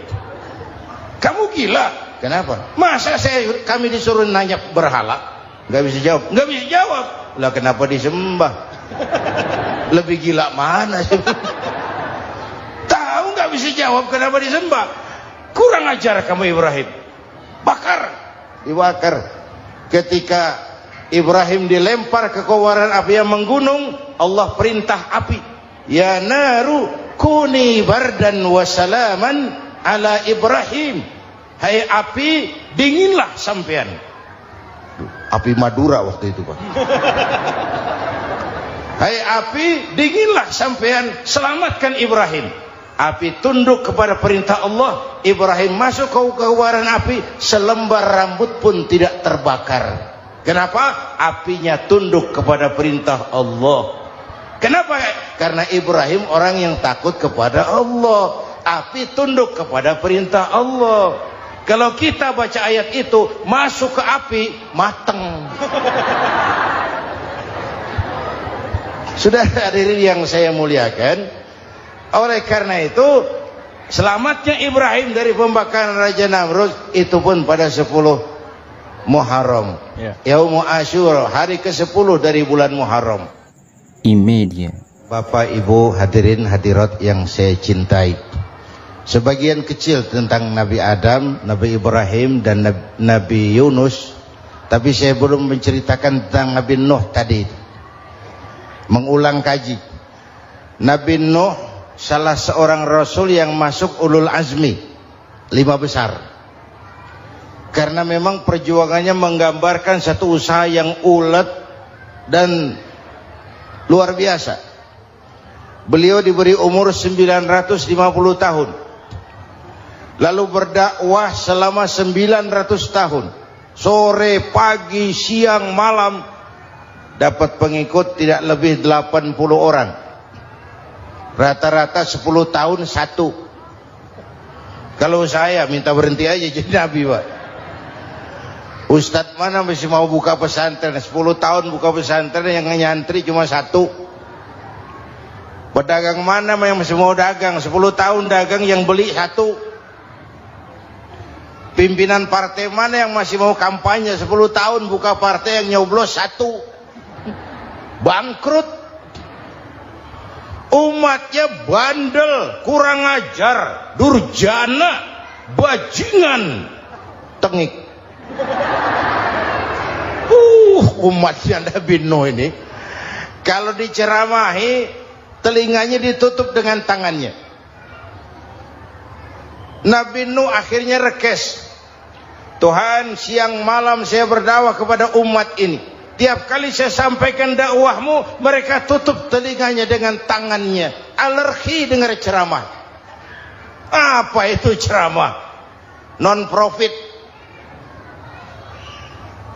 [SPEAKER 1] Kamu gila? Kenapa? Masa kami disuruh nanya berhala? Nggak bisa jawab. Nggak bisa jawab. Lah kenapa disembah? Lebih gila mana sih? Tahu nggak bisa jawab kenapa disembah? Kurang ajar kamu Ibrahim. Bakar. Dibakar. Ketika Ibrahim dilempar ke kobaran api yang menggunung, Allah perintah api, ya naru kuni bardan wa salaman ala Ibrahim. Hai api, dinginlah sampean. Api Madura waktu itu, Pak. Hai api, dinginlah sampean, selamatkan Ibrahim. Api tunduk kepada perintah Allah. Ibrahim masuk ke kobaran api, selembar rambut pun tidak terbakar. Kenapa? Apinya tunduk kepada perintah Allah. Kenapa? Karena Ibrahim orang yang takut kepada Allah. Api tunduk kepada perintah Allah. Kalau kita baca ayat itu, masuk ke api, mateng. Sudah hadirin yang saya muliakan, oleh karena itu, selamatnya Ibrahim dari pembakaran Raja Namrud, itu pun pada 10 Muharram. Yaumul Asyura, hari ke-10 dari bulan Muharram.
[SPEAKER 5] Imedia.
[SPEAKER 1] Bapak, Ibu, hadirin hadirat yang saya cintai, sebagian kecil tentang Nabi Adam, Nabi Ibrahim, dan Nabi Yunus, tapi saya belum menceritakan tentang Nabi Nuh tadi. Mengulang kaji. Nabi Nuh salah seorang rasul yang masuk ulul azmi, 5 besar. Karena memang perjuangannya menggambarkan satu usaha yang ulet dan luar biasa. Beliau diberi umur 950 tahun. Lalu berdakwah selama 900 tahun. Sore, pagi, siang, malam. Dapat pengikut tidak lebih 80 orang. Rata-rata 10 tahun satu. Kalau saya minta berhenti aja jadi nabi, Pak. Ustadz mana masih mau buka pesantren? 10 tahun buka pesantren, yang nyantri cuma satu. Pedagang mana yang masih mau dagang? 10 tahun dagang, yang beli satu. Pimpinan partai mana yang masih mau kampanye? 10 tahun buka partai, yang nyoblos satu. Bangkrut. Umatnya bandel, kurang ajar, durjana, bajingan, tengik. Umatnya Nabi Nuh ini, kalau diceramahi, telinganya ditutup dengan tangannya. Nabi Nuh akhirnya rekes. Tuhan, siang malam saya berdakwah kepada umat ini. Tiap kali saya sampaikan dakwahmu, mereka tutup telinganya dengan tangannya. Alergi dengar ceramah. Apa itu ceramah? Non profit.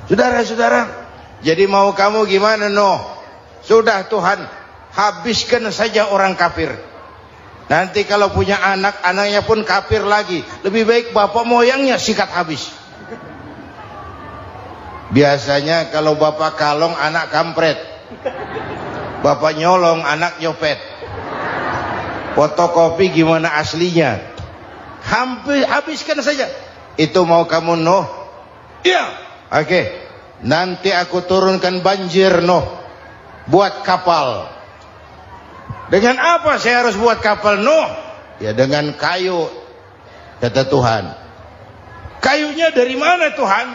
[SPEAKER 1] Saudara-saudara, jadi mau kamu gimana, Nuh? Sudah Tuhan, habiskan saja orang kafir. Nanti kalau punya anak, anaknya pun kafir lagi. Lebih baik bapak moyangnya sikat habis. Biasanya kalau bapak kalong, anak kampret. Bapak nyolong, anak nyopet. Fotokopi gimana aslinya? Habiskan saja. Itu mau kamu, Nuh? Iya. Oke. Nanti aku turunkan banjir, Nuh. Buat kapal. Dengan apa saya harus buat kapal, Nuh? Ya dengan kayu, kata Tuhan. Kayunya dari mana, Tuhan?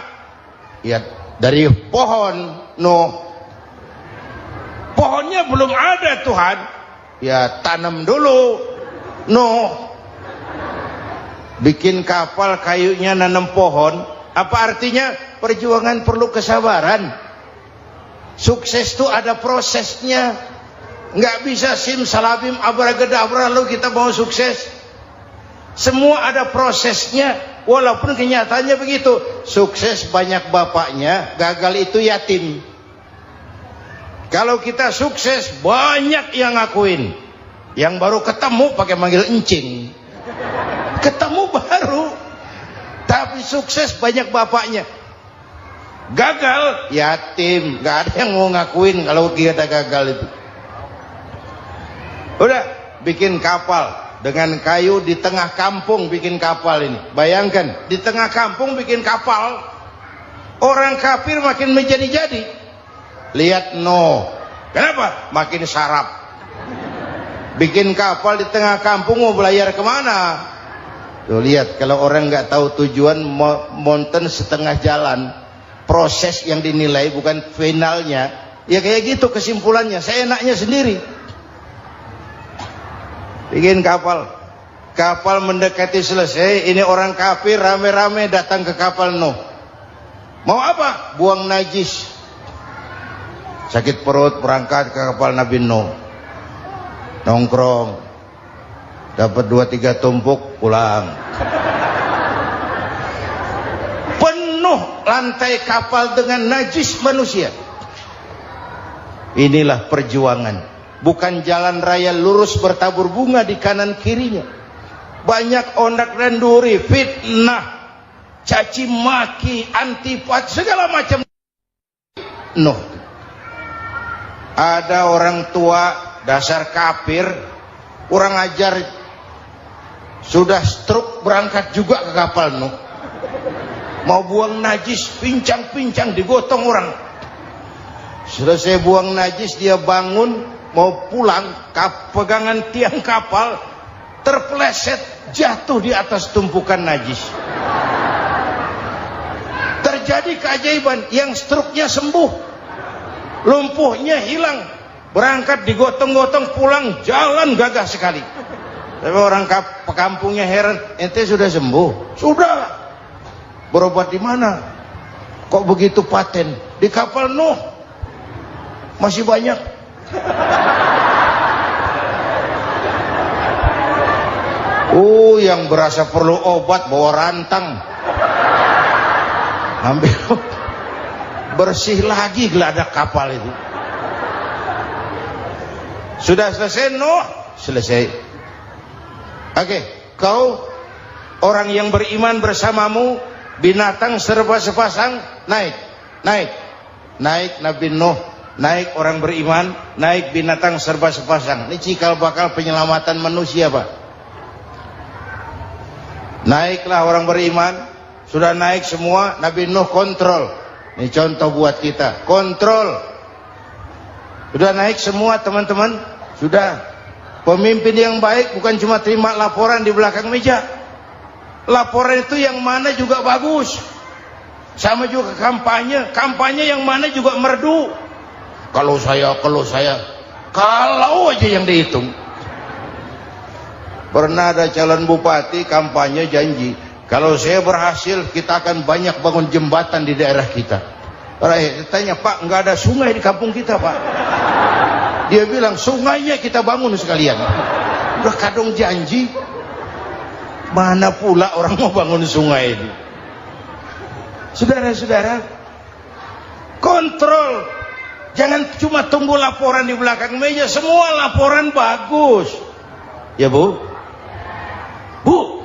[SPEAKER 1] Ya dari pohon, Nuh. Pohonnya belum ada, Tuhan. Ya tanam dulu, Nuh. Bikin kapal, kayunya nanam pohon. Apa artinya? Perjuangan perlu kesabaran. Sukses itu ada prosesnya. Nggak bisa simsalabim abracadabra lalu kita mau sukses. Semua ada prosesnya. Walaupun kenyataannya begitu. Sukses banyak bapaknya, gagal itu yatim. Kalau kita sukses banyak yang ngakuin. Yang baru ketemu pakai manggil encing. Ketemu baru. Tapi sukses banyak bapaknya. Gagal yatim, nggak ada yang mau ngakuin kalau kita gagal itu. Udah bikin kapal dengan kayu di tengah kampung, bikin kapal ini. Bayangkan di tengah kampung bikin kapal, orang kafir makin menjadi-jadi. Lihat Nuh, kenapa? Makin sarap. Bikin kapal di tengah kampung, mau belayar kemana? Tuh lihat, kalau orang nggak tahu tujuan, mountain setengah jalan. Proses yang dinilai bukan finalnya. Ya kayak gitu kesimpulannya. Saya enaknya sendiri. Bikin kapal. Kapal mendekati selesai. Ini orang kafir rame-rame datang ke kapal Nuh. Mau apa? Buang najis. Sakit perut berangkat ke kapal Nabi Nuh. Nongkrong. Dapat 2-3 tumpuk pulang. Lantai kapal dengan najis manusia. Inilah perjuangan. Bukan jalan raya lurus bertabur bunga di kanan kirinya. Banyak ondak dan duri, fitnah. caci maki, antipat, segala macam. Nuh. Ada orang tua dasar kafir, kurang ajar, sudah stroke berangkat juga ke kapal Nuh. Mau buang najis, pincang-pincang digotong orang. Selesai buang najis, dia bangun mau pulang, pegangan tiang kapal terpeleset, jatuh di atas tumpukan najis. Terjadi keajaiban, yang stroke-nya sembuh, lumpuhnya hilang, berangkat digotong-gotong pulang, jalan gagah sekali. Tapi orang kampungnya heran, ente sudah sembuh? Sudah. Berobat di mana? Kok begitu paten? Di kapal Nuh. Masih banyak. Yang berasa perlu obat bawa rantang, ambil bersih lagi geladak kapal itu. Sudah selesai Nuh? Selesai. Oke, kau orang yang beriman bersamamu, binatang serba sepasang, naik Nabi Nuh, naik orang beriman, naik binatang serba sepasang. Ini cikal bakal penyelamatan manusia, Pak. Naiklah orang beriman, sudah naik semua, Nabi Nuh kontrol. Ini contoh buat kita, kontrol. Sudah naik semua teman-teman, sudah. Pemimpin yang baik bukan cuma terima laporan di belakang meja. Laporan itu yang mana juga bagus. Sama juga kampanye, kampanye yang mana juga merdu. Kalau aja yang dihitung. Pernah ada calon bupati kampanye janji, kalau saya berhasil kita akan banyak bangun jembatan di daerah kita. Tanya, Pak, nggak ada sungai di kampung kita, Pak. Dia bilang, sungainya kita bangun sekalian. Udah kadung janji, mana pula orang mau bangun sungai ini. Saudara-saudara, kontrol. Jangan cuma tunggu laporan di belakang meja, semua laporan bagus. Ya Bu? Bu?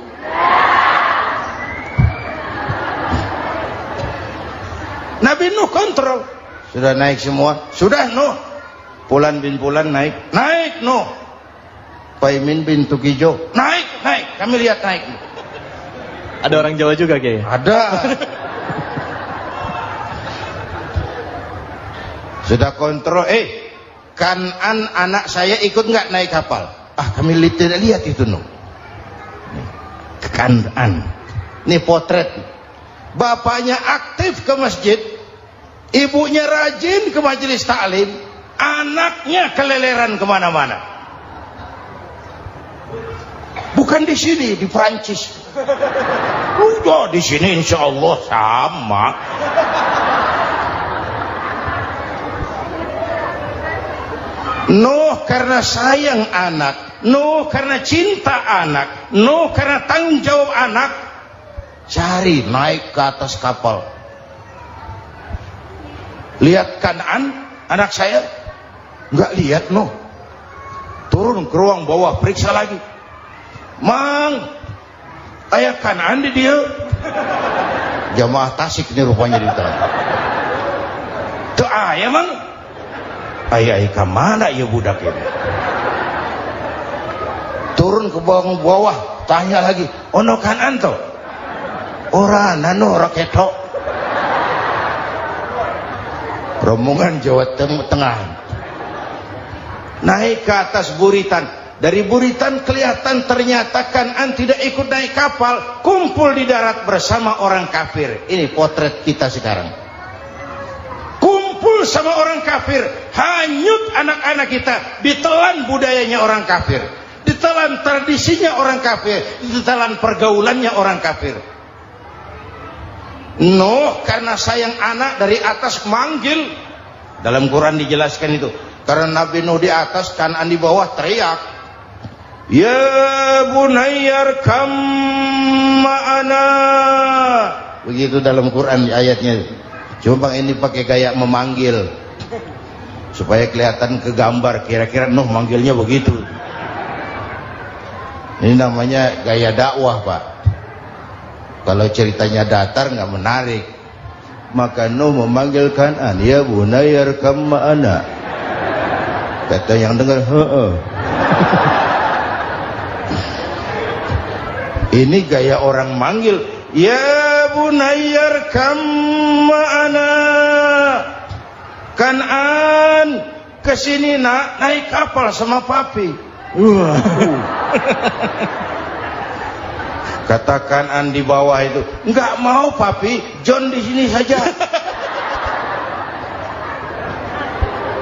[SPEAKER 1] Nabi Nuh kontrol. Sudah naik semua? Sudah Nuh. Pulan bin Pulan naik. Naik Nuh. Paimin bin Tukijo. Naik. Kami lihat naik.
[SPEAKER 2] Ada orang Jawa juga, Kiai?
[SPEAKER 1] Ada. Sudah kontrol. Kanan anak saya ikut nggak naik kapal? Kami tidak lihat itu Nuh. Kanan. Ini potret. Bapaknya aktif ke masjid, ibunya rajin ke majelis taklim, anaknya keleleran kemana-mana. Bukan di sini, di Prancis. Udah di sini insya Allah sama. Nuh karena sayang anak, Nuh karena cinta anak, Nuh karena tanggung jawab anak, cari naik ke atas kapal. Lihat Kanaan, anak saya, nggak lihat Nuh. Turun ke ruang bawah, periksa lagi. Mang, ayah Kanaan di dia. Jamaah Tasik ini rupanya di dalam. Tuh ayah Mang. Ayah mana ya budak ini? Turun ke bawah, tanya lagi. Ono Kanaan toh? Ora nano raketo. Rombongan Jawa Tengah naik ke atas buritan. Dari buritan kelihatan ternyata Kanaan tidak ikut naik kapal, kumpul di darat bersama orang kafir. Ini potret kita sekarang. Kumpul sama orang kafir, hanyut anak-anak kita, ditelan budayanya orang kafir, ditelan tradisinya orang kafir, ditelan pergaulannya orang kafir. Nuh karena sayang anak dari atas manggil. Dalam Quran dijelaskan itu. Karena Nabi Nuh di atas, Kanaan di bawah, teriak, ya bunayyar kam ma'ana. Begitu dalam Quran ayatnya. Cuma ini pakai gaya memanggil supaya kelihatan kegambar, kira-kira Nuh manggilnya begitu. Ini namanya gaya dakwah, Pak. Kalau ceritanya datar nggak menarik. Maka Nuh memanggil Kan'an, ya bunayya arkam ma'ana. Kata yang dengar, heeh. Ini gaya orang manggil, ya bunayya arkam ma'ana. Kan'an, kesini nak, naik kapal sama papi. Kata Kan'an di bawah itu, enggak mau papi, John di sini saja.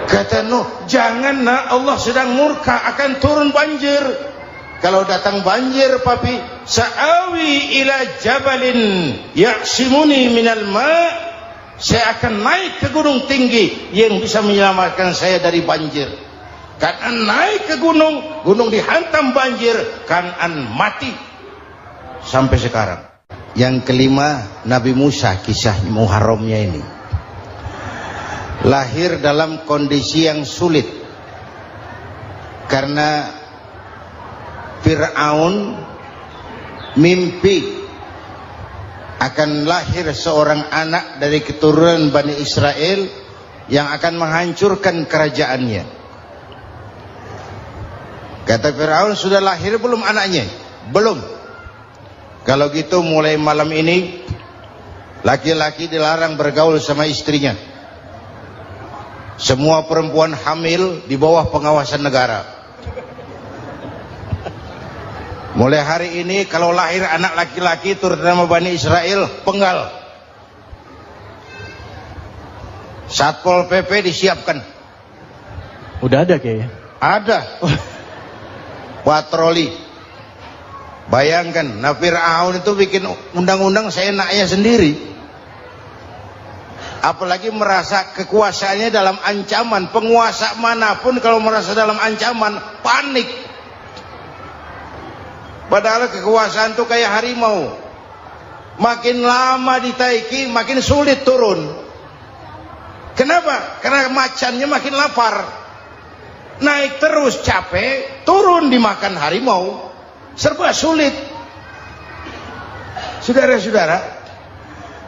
[SPEAKER 1] Kata Nuh, jangan nak, Allah sedang murka, akan turun banjir. Kalau datang banjir papi, sa'awi ila jabalin ya'simuni minal ma', saya akan naik ke gunung tinggi yang bisa menyelamatkan saya dari banjir. Kan'an naik ke gunung, gunung dihantam banjir, Kan'an mati. Sampai sekarang. Yang kelima, Nabi Musa, kisah Muharramnya ini lahir dalam kondisi yang sulit karena Fir'aun mimpi akan lahir seorang anak dari keturunan Bani Israel yang akan menghancurkan kerajaannya. Kata Fir'aun, sudah lahir belum anaknya? Belum. Kalau gitu mulai malam ini laki-laki dilarang bergaul sama istrinya. Semua perempuan hamil di bawah pengawasan negara. Mulai hari ini kalau lahir anak laki-laki terutama Bani Israel, penggal. Satpol PP disiapkan.
[SPEAKER 2] Udah ada kayaknya.
[SPEAKER 1] Ada. Patroli. Bayangkan, nah Fir'aun itu bikin undang-undang seenaknya sendiri. Apalagi merasa kekuasaannya dalam ancaman. Penguasa manapun kalau merasa dalam ancaman, panik. Padahal kekuasaan itu kayak harimau. Makin lama ditaiki, makin sulit turun. Kenapa? Karena macannya makin lapar. Naik terus capek, turun dimakan harimau. Serba sulit. Saudara-saudara,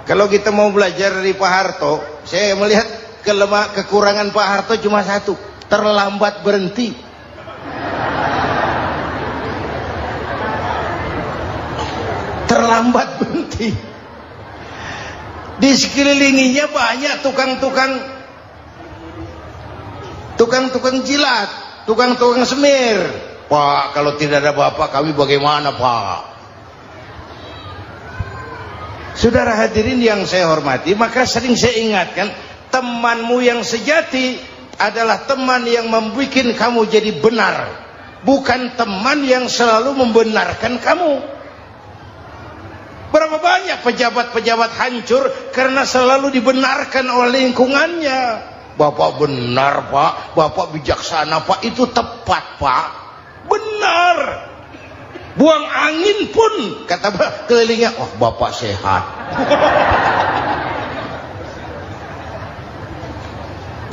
[SPEAKER 1] kalau kita mau belajar dari Pak Harto, saya melihat kekurangan Pak Harto cuma satu, terlambat berhenti. Terlambat berhenti. Di sekelilinginya banyak tukang-tukang jilat, tukang-tukang semir. Pak, kalau tidak ada bapak kami bagaimana, Pak? Saudara hadirin yang saya hormati, maka sering saya ingatkan, temanmu yang sejati adalah teman yang membuat kamu jadi benar, bukan teman yang selalu membenarkan kamu. Berapa banyak pejabat-pejabat hancur karena selalu dibenarkan oleh lingkungannya. Bapak benar, Pak. Bapak bijaksana, Pak. Itu tepat, Pak. Benar. Buang angin pun kata kelilingnya, oh bapak sehat.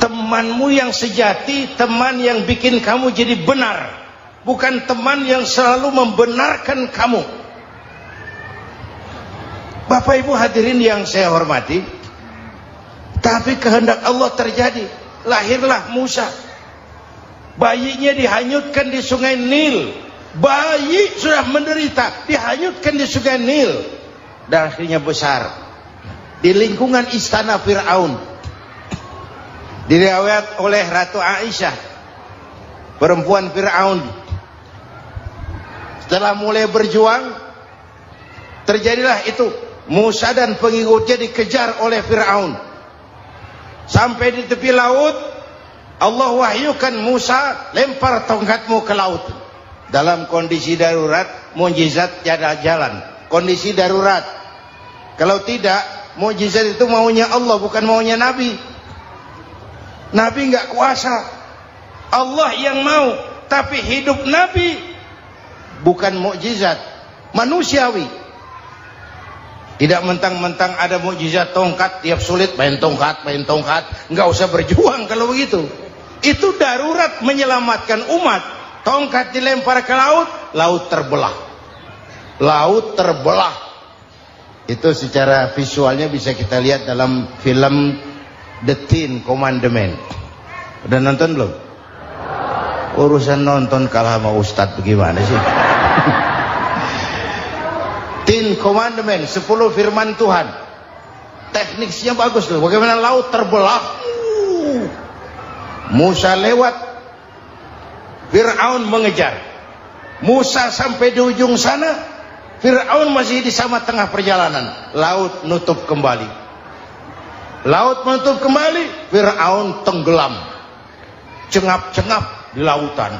[SPEAKER 1] Temanmu yang sejati, teman yang bikin kamu jadi benar, bukan teman yang selalu membenarkan kamu. Bapak ibu hadirin yang saya hormati, tapi kehendak Allah terjadi. Lahirlah Musa. Bayinya dihanyutkan di sungai Nil. Bayi sudah menderita, dihanyutkan di sungai Nil. Dan akhirnya besar di lingkungan istana Fir'aun. Diriwayat oleh Ratu Aisyah, perempuan Fir'aun. Setelah mulai berjuang, terjadilah itu. Musa dan pengikutnya dikejar oleh Fir'aun. Sampai di tepi laut, Allah wahyukan Musa, lempar tongkatmu ke laut. Dalam kondisi darurat, mukjizat tiada jalan. Kondisi darurat. Kalau tidak, mukjizat itu maunya Allah, bukan maunya Nabi. Nabi nggak kuasa. Allah yang mau. Tapi hidup Nabi bukan mukjizat, manusiawi. Tidak mentang-mentang ada mukjizat tongkat, tiap sulit main tongkat. Nggak usah berjuang kalau begitu. Itu darurat menyelamatkan umat. Tongkat dilempar ke laut, laut terbelah. Laut terbelah. Itu secara visualnya bisa kita lihat dalam film The Ten Commandments. Udah nonton belum? Urusan nonton kalah sama Ustadz bagaimana sih? Ten Commandments, 10 firman Tuhan. Tekniknya bagus loh. Bagaimana laut terbelah. Musa lewat, Fir'aun mengejar. Musa sampai di ujung sana, Fir'aun masih di sama tengah perjalanan. Laut nutup kembali. Laut menutup kembali, Fir'aun tenggelam. Cengap-cengap di lautan.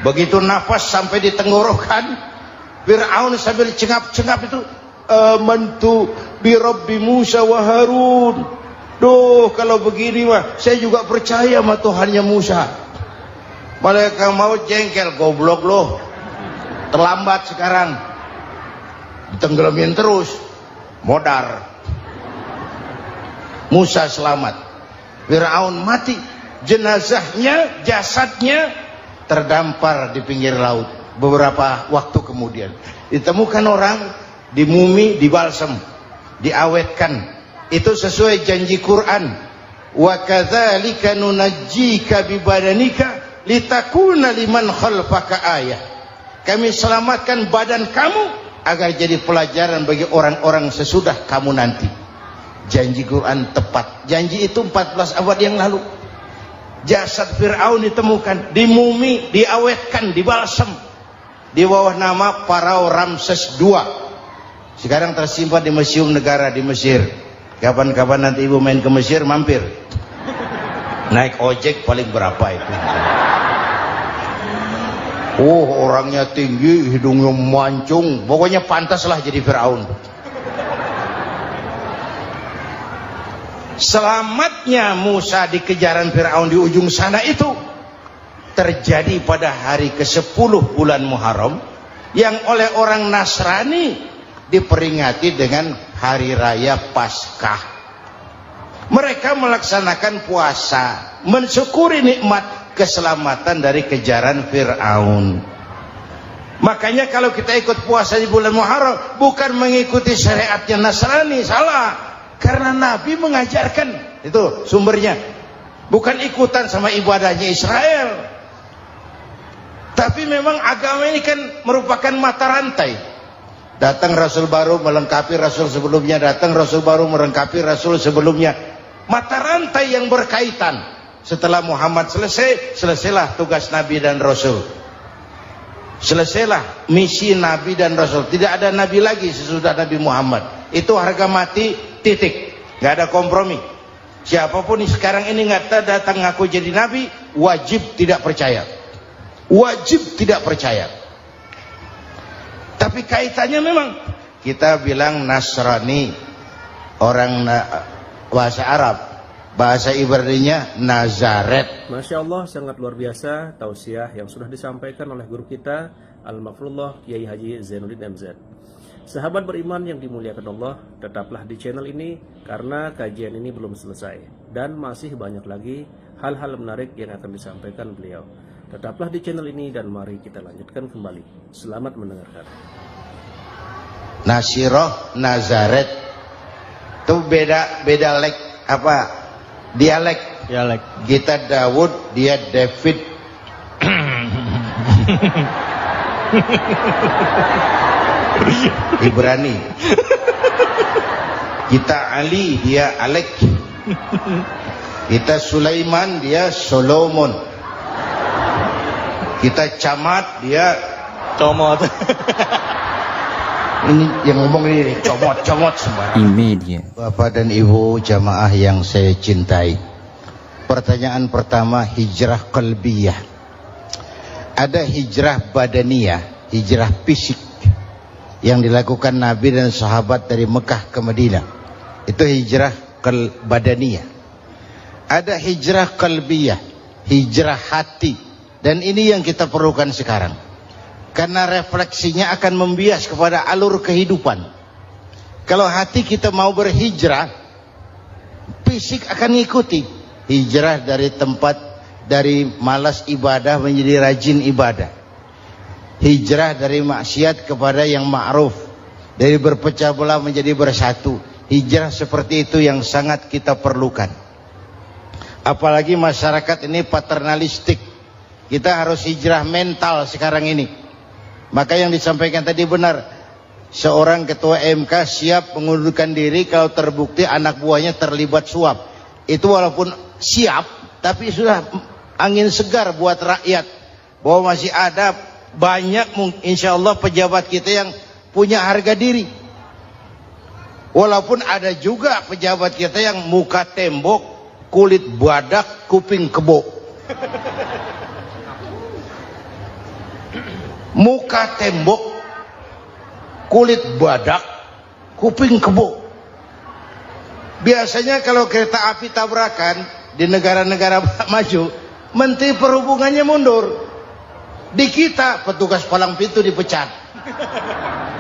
[SPEAKER 1] Begitu nafas sampai di tenggorokan, Fir'aun sambil cengap-cengap itu, amantu bi Rabbi Musa wa Harun. Duh, kalau begini mah saya juga percaya sama Tuhannya Musa. Malaikat maut jengkel, goblok loh. Terlambat sekarang. Ditenggelamin terus. Modar. Musa selamat. Fir'aun mati. Jenazahnya, jasadnya terdampar di pinggir laut. Beberapa waktu kemudian ditemukan orang, dimumi, dibalsem, diawetkan. Itu sesuai janji Quran. Wa kadzalika nunajjika bi badanika litakuna liman khalfaka ayah. Kami selamatkan badan kamu agar jadi pelajaran bagi orang-orang sesudah kamu nanti. Janji Quran tepat. Janji itu 14 abad yang lalu. Jasad Fir'aun ditemukan, dimumi, diawetkan, dibalsem di bawah nama Farao Ramses II. Sekarang tersimpan di Museum Negara di Mesir. Kapan-kapan nanti ibu main ke Mesir, mampir. Naik ojek paling berapa itu? Oh, orangnya tinggi, hidungnya mancung. Pokoknya pantaslah jadi Fir'aun. Selamatnya Musa di kejaran Fir'aun di ujung sana itu terjadi pada hari ke-10 bulan Muharram, yang oleh orang Nasrani diperingati dengan hari raya Paskah. Mereka melaksanakan puasa, mensyukuri nikmat keselamatan dari kejaran Fir'aun. Makanya kalau kita ikut puasa di bulan Muharram, bukan mengikuti syariatnya Nasrani, salah. Karena Nabi mengajarkan, itu sumbernya. Bukan ikutan sama ibadahnya Israel. Tapi memang agama ini kan merupakan mata rantai. Datang Rasul baru melengkapi Rasul sebelumnya, datang Rasul baru melengkapi Rasul sebelumnya. Mata rantai yang berkaitan. Setelah Muhammad selesai, selesailah tugas Nabi dan Rasul. Selesailah misi Nabi dan Rasul. Tidak ada Nabi lagi sesudah Nabi Muhammad. Itu harga mati, titik. Gak ada kompromi. Siapapun sekarang ini nggak datang ngaku jadi Nabi, wajib tidak percaya. Wajib tidak percaya. Tapi kaitannya memang, kita bilang Nasrani, orang bahasa Arab, bahasa Ibraninya Nazaret.
[SPEAKER 3] Masya Allah, sangat luar biasa tausiah yang sudah disampaikan oleh guru kita Al-Mafrullah Kiai Haji Zainuddin MZ. Sahabat beriman yang dimuliakan Allah, tetaplah di channel ini karena kajian ini belum selesai dan masih banyak lagi hal-hal menarik yang akan disampaikan beliau. Tetaplah di channel ini dan mari kita lanjutkan kembali. Selamat mendengarkan.
[SPEAKER 1] Nasiroh, Nazaret itu beda dialek. Kita Daud, dia David. Ibrani. Kita Ali, dia Alek. Kita Sulaiman, dia Solomon. Kita Camat, dia Comot. Ini yang ngomong ini comot sembarang. Bapak dan Ibu jamaah yang saya cintai, pertanyaan pertama, hijrah qalbiyah. Ada hijrah badaniyah, hijrah fisik yang dilakukan Nabi dan sahabat dari Mekah ke Madinah. Itu hijrah badaniyah. Ada hijrah qalbiyah, hijrah hati. Dan ini yang kita perlukan sekarang. Karena refleksinya akan membias kepada alur kehidupan. Kalau hati kita mau berhijrah, fisik akan ngikuti. Hijrah dari tempat, dari malas ibadah menjadi rajin ibadah. Hijrah dari maksiat kepada yang ma'ruf. Dari berpecah belah menjadi bersatu. Hijrah seperti itu yang sangat kita perlukan. Apalagi masyarakat ini paternalistik. Kita harus hijrah mental sekarang ini. Maka yang disampaikan tadi benar. Seorang ketua MK siap mengundurkan diri kalau terbukti anak buahnya terlibat suap. Itu walaupun siap, tapi sudah angin segar buat rakyat. Bahwa masih ada banyak insya Allah pejabat kita yang punya harga diri. Walaupun ada juga pejabat kita yang muka tembok, kulit badak, kuping kebo. Muka tembok, kulit badak, kuping kebo. Biasanya kalau kereta api tabrakan di negara-negara maju, Menteri Perhubungannya mundur. Di kita petugas palang pintu dipecat.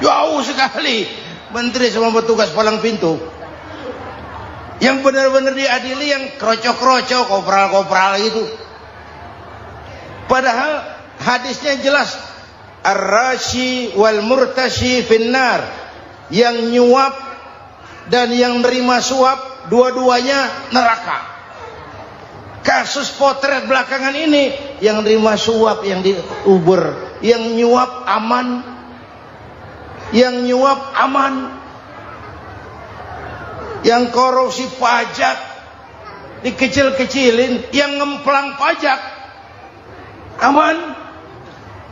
[SPEAKER 1] Jauh sekali menteri sama petugas palang pintu. Yang benar-benar diadili yang krocok-krocok, kopral-kopral gitu. Padahal hadisnya jelas, ar-rashi wal murtashi finnar. Yang nyuap dan yang nerima suap dua-duanya neraka. Kasus potret belakangan ini, yang nerima suap, yang diuber, yang nyuap aman, yang nyuap aman, yang korupsi pajak dikecil-kecilin, yang ngemplang pajak aman.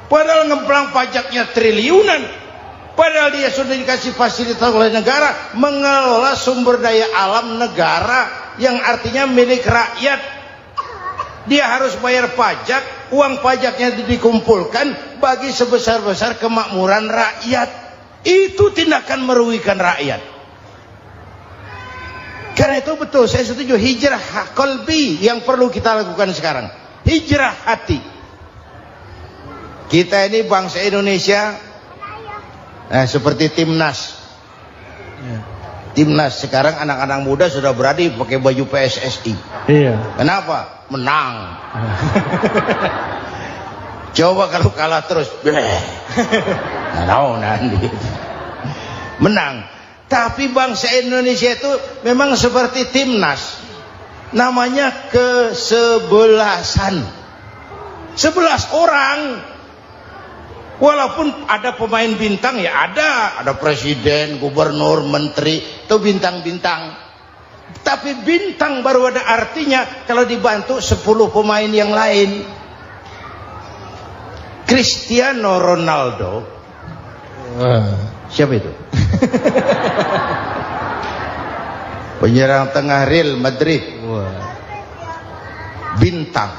[SPEAKER 1] Padahal ngemplang pajaknya triliunan, padahal dia sudah dikasih fasilitas oleh negara mengelola sumber daya alam negara yang artinya milik rakyat. Dia harus bayar pajak, uang pajaknya dikumpulkan bagi sebesar-besar kemakmuran rakyat. Itu tindakan merugikan rakyat. Karena itu betul, saya setuju, hijrah qalbi yang perlu kita lakukan sekarang. Hijrah hati. Kita ini bangsa Indonesia, nah, seperti timnas. Timnas sekarang anak-anak muda sudah berani pakai baju PSSI.
[SPEAKER 2] Iya.
[SPEAKER 1] Kenapa? Menang. Coba kalau kalah terus, nanti menang. Tapi bangsa Indonesia itu memang seperti timnas, namanya kesebelasan. 11 orang. Walaupun ada pemain bintang, ya ada presiden, gubernur, menteri, itu bintang-bintang. Tapi bintang baru ada artinya kalau dibantu 10 pemain yang lain. Cristiano Ronaldo, siapa itu? Penyerang tengah Real Madrid, bintang.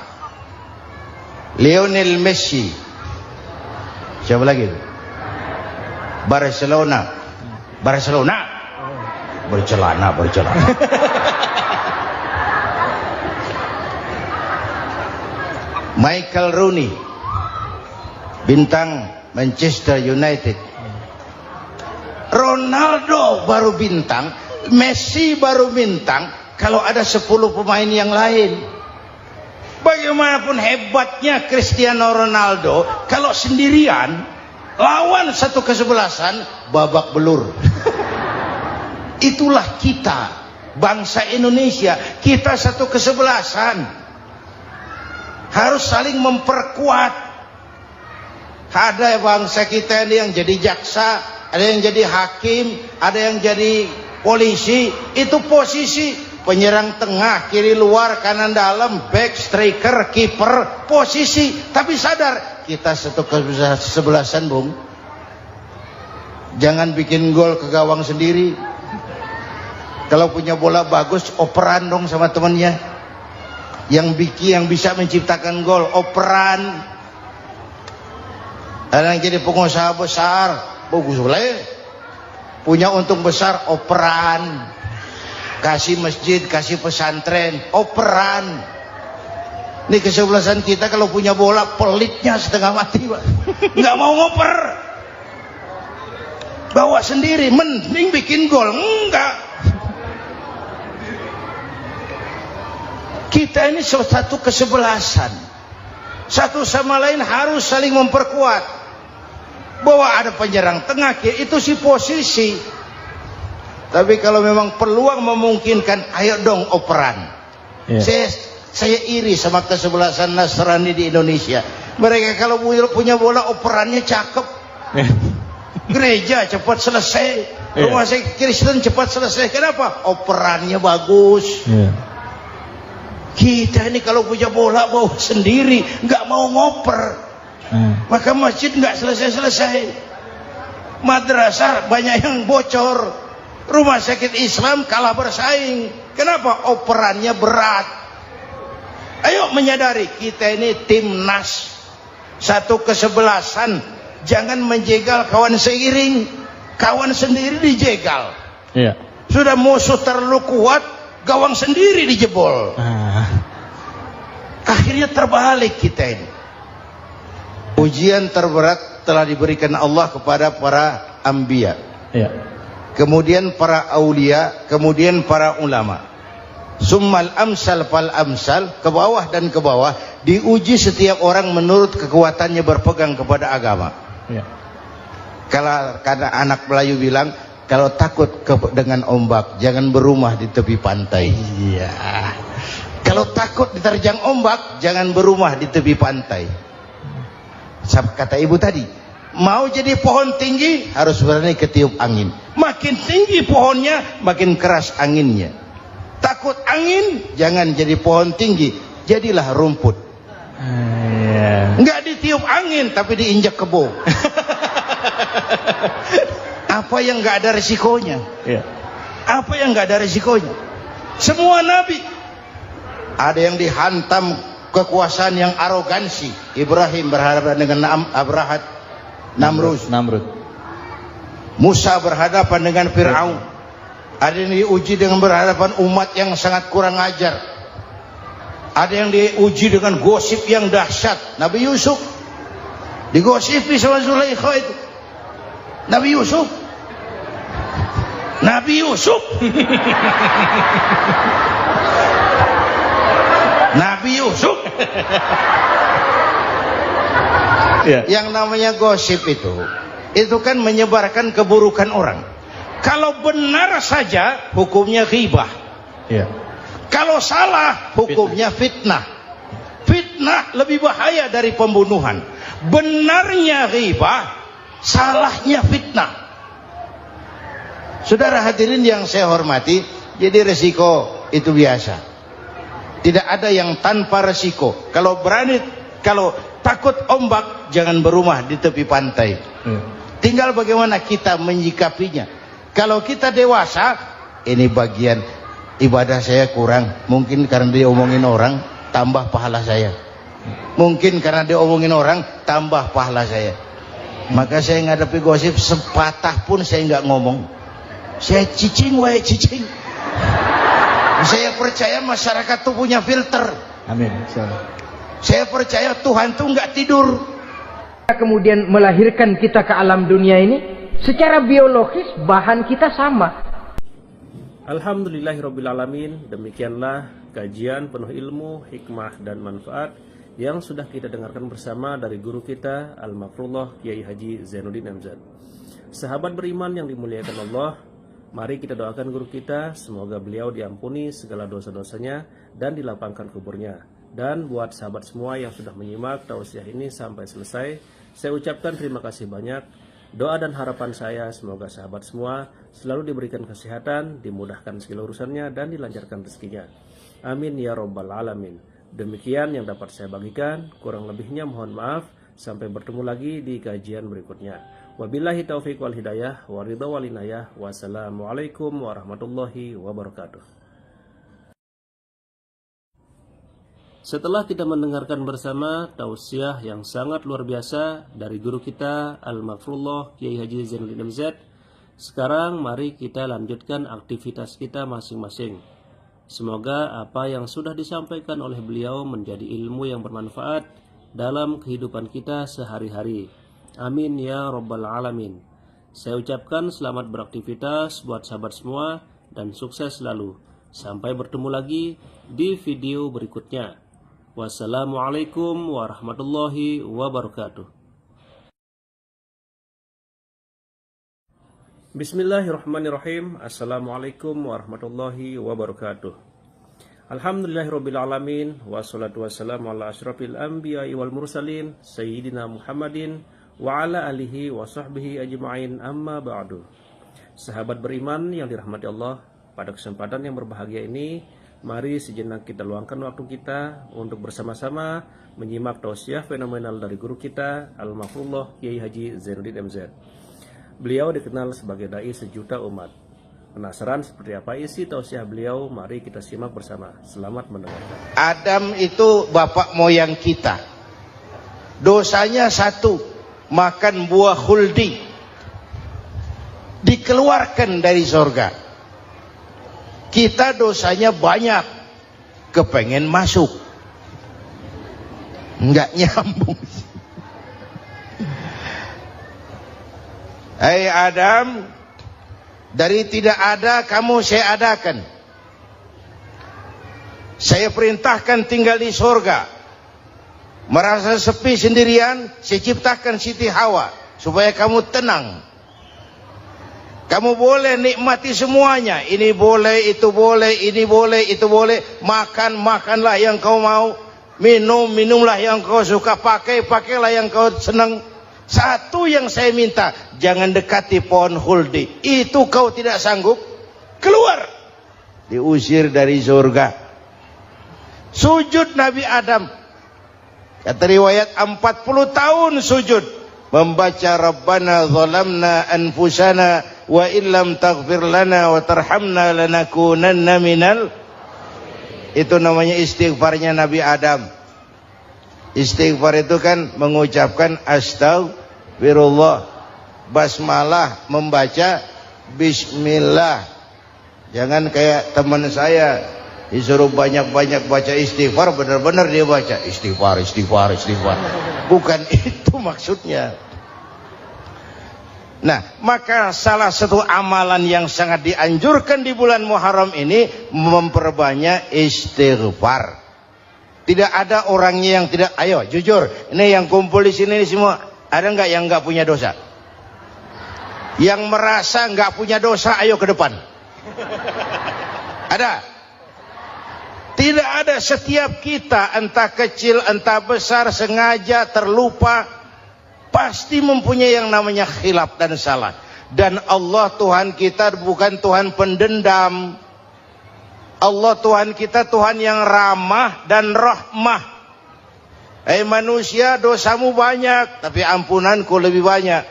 [SPEAKER 1] Lionel Messi, siapa lagi itu? Barcelona, bercelana. Michael Rooney, bintang Manchester United. Ronaldo baru bintang, Messi baru bintang kalau ada 10 pemain yang lain. Bagaimanapun hebatnya Cristiano Ronaldo, kalau sendirian lawan satu kesebelasan, babak belur. Itulah kita, bangsa Indonesia. Kita satu kesebelasan, harus saling memperkuat. Ada bangsa kita ini yang jadi jaksa, ada yang jadi hakim, ada yang jadi polisi. Itu posisi penyerang tengah, kiri luar, kanan dalam, back, striker, kiper, posisi. Tapi sadar, kita satu kesebelasan, Bung. Jangan bikin gol ke gawang sendiri. Kalau punya bola bagus, operan dong sama temannya. Yang bisa menciptakan gol, operan. Ada yang jadi pengusaha besar, bagus boleh. Punya untung besar, operan. Kasih masjid, kasih pesantren, operan. Ini kesebelasan kita kalau punya bola, pelitnya setengah mati, Pak. Nggak mau ngoper. Bawa sendiri, mending bikin gol. Enggak. Kita ini satu kesebelasan. Satu sama lain harus saling memperkuat. Bahwa ada penyerang tengah kiri, itu si posisi. Tapi kalau memang peluang memungkinkan, ayo dong operan. Saya iri sama kesebelasan Nasrani di Indonesia. Mereka kalau punya bola operannya cakep. Gereja cepat selesai, rumah sakit Kristen cepat selesai. Kenapa? Operannya bagus. Kita ini kalau punya bola bawa sendiri, nggak mau ngoper. Maka masjid nggak selesai-selesai. Madrasah banyak yang bocor. Rumah sakit Islam kalah bersaing. Kenapa? Operannya berat. Ayo menyadari, kita ini timnas, satu kesebelasan. Jangan menjegal kawan seiring, kawan sendiri dijegal. Sudah musuh terlalu kuat, gawang sendiri dijebol. Akhirnya terbalik kita ini. Ujian terberat telah diberikan Allah kepada para anbiya, kemudian para aulia, kemudian para ulama. Summal amsal fal amsal, ke bawah dan ke bawah, diuji setiap orang menurut kekuatannya berpegang kepada agama. Kalau karena anak Melayu bilang, kalau takut dengan ombak, jangan berumah di tepi pantai. Kalau takut diterjang ombak, jangan berumah di tepi pantai. Kata ibu tadi, mau jadi pohon tinggi harus berani ketiup angin. Makin tinggi pohonnya, makin keras anginnya. Takut angin, jangan jadi pohon tinggi, jadilah rumput. Nggak ditiup angin, tapi diinjak kebo. Apa yang nggak ada resikonya? Apa yang nggak ada resikonya? Semua nabi ada yang dihantam kekuasaan yang arogansi. Ibrahim berhadapan dengan Namrud. Musa berhadapan dengan Fir'aun. Ada yang diuji dengan berhadapan umat yang sangat kurang ajar. Ada yang diuji dengan gosip yang dahsyat. Nabi Yusuf digosipi sama Zulaikha itu. Nabi Yusuf Yang namanya gosip itu kan menyebarkan keburukan orang. Kalau benar saja hukumnya ghibah. Kalau salah hukumnya fitnah. Fitnah lebih bahaya dari pembunuhan. Benarnya ghibah, salahnya fitnah. Saudara hadirin yang saya hormati, jadi resiko itu biasa. Tidak ada yang tanpa resiko. Kalau takut ombak, jangan berumah di tepi pantai. Tinggal bagaimana kita menyikapinya. Kalau kita dewasa, ini bagian ibadah saya kurang. Mungkin karena dia omongin orang, tambah pahala saya. Mungkin karena dia omongin orang, tambah pahala saya. Maka saya ngadapi gosip, sepatah pun saya nggak ngomong. Saya cicing. Saya percaya masyarakat tuh punya filter.
[SPEAKER 2] Amin.
[SPEAKER 1] Saya percaya Tuhan tuh nggak tidur.
[SPEAKER 4] Kemudian melahirkan kita ke alam dunia ini, secara biologis bahan kita sama.
[SPEAKER 3] Alhamdulillahirrabbilalamin. Demikianlah kajian penuh ilmu, hikmah dan manfaat yang sudah kita dengarkan bersama dari guru kita Al-Mafrullah Kiai Haji Zainuddin MZ. Sahabat beriman yang dimuliakan Allah, mari kita doakan guru kita, semoga beliau diampuni segala dosa-dosanya dan dilapangkan kuburnya. Dan buat sahabat semua yang sudah menyimak tausiah ini sampai selesai, saya ucapkan terima kasih banyak. Doa dan harapan saya semoga sahabat semua selalu diberikan kesehatan, dimudahkan segala urusannya dan dilancarkan rezekinya. Amin ya rabbal alamin. Demikian yang dapat saya bagikan, kurang lebihnya mohon maaf. Sampai bertemu lagi di kajian berikutnya. Wabillahi taufiq wal hidayah, waridha wal inayah. Wassalamualaikum warahmatullahi wabarakatuh. Setelah kita mendengarkan bersama tausiah yang sangat luar biasa dari guru kita Al-Mafrullah Kiai Haji Zainuddin MZ, sekarang mari kita lanjutkan aktivitas kita masing-masing. Semoga apa yang sudah disampaikan oleh beliau menjadi ilmu yang bermanfaat dalam kehidupan kita sehari-hari. Amin ya rabbal alamin. Saya ucapkan selamat beraktivitas buat sahabat semua dan sukses selalu. Sampai bertemu lagi di video berikutnya. Wassalamualaikum warahmatullahi wabarakatuh. Bismillahirrahmanirrahim. Assalamualaikum warahmatullahi wabarakatuh. Alhamdulillahirrabbilalamin. Wassalatu wassalamu ala asyrafil anbiya'i wal mursalin Sayyidina Muhammadin wa ala alihi wa sahbihi ajma'in, amma ba'du. Sahabat beriman yang dirahmati Allah, pada kesempatan yang berbahagia ini, mari sejenak kita luangkan waktu kita untuk bersama-sama menyimak tausiah fenomenal dari guru kita Al-Mafrullah Kiai Haji Zainuddin MZ. Beliau dikenal sebagai dai sejuta umat. Penasaran seperti apa isi tausiah beliau? Mari kita simak bersama. Selamat mendengarkan.
[SPEAKER 1] Adam itu bapak moyang kita. Dosanya satu, makan buah khuldi. Dikeluarkan dari surga. Kita dosanya banyak, kepengen masuk. Enggak nyambung. Hai Adam, dari tidak ada kamu saya adakan. Saya perintahkan tinggal di surga. Merasa sepi sendirian, saya ciptakan Siti Hawa supaya kamu tenang. Kamu boleh nikmati semuanya. Ini boleh, itu boleh, ini boleh, itu boleh. Makan, makanlah yang kau mau. Minum, minumlah yang kau suka. Pakai, pakailah yang kau senang. Satu yang saya minta, jangan dekati pohon khuldi. Itu kau tidak sanggup, keluar. Diusir dari surga. Sujud Nabi Adam. Kata riwayat 40 tahun sujud. Membaca Rabbana zalamna anfusana wa illam taghfir lana wa tarhamna lanakunanna minal. Itu namanya istighfarnya Nabi Adam. Istighfar itu kan mengucapkan astagfirullah, basmalah, membaca bismillah. Jangan kayak teman saya disuruh banyak-banyak baca istighfar, benar-benar dia baca istighfar, istighfar, istighfar. Bukan itu maksudnya. Nah, maka salah satu amalan yang sangat dianjurkan di bulan Muharram ini memperbanyak istighfar. Tidak ada orangnya yang tidak. Ayo jujur, ini yang kumpul di sini semua, ada nggak yang nggak punya dosa? Yang merasa nggak punya dosa, ayo ke depan. Ada? Tidak ada. Setiap kita, entah kecil entah besar, sengaja terlupa, pasti mempunyai yang namanya khilaf dan salah. Dan Allah Tuhan kita bukan Tuhan pendendam. Allah Tuhan kita Tuhan yang ramah dan rahmah. Manusia, dosamu banyak, tapi ampunanku lebih banyak.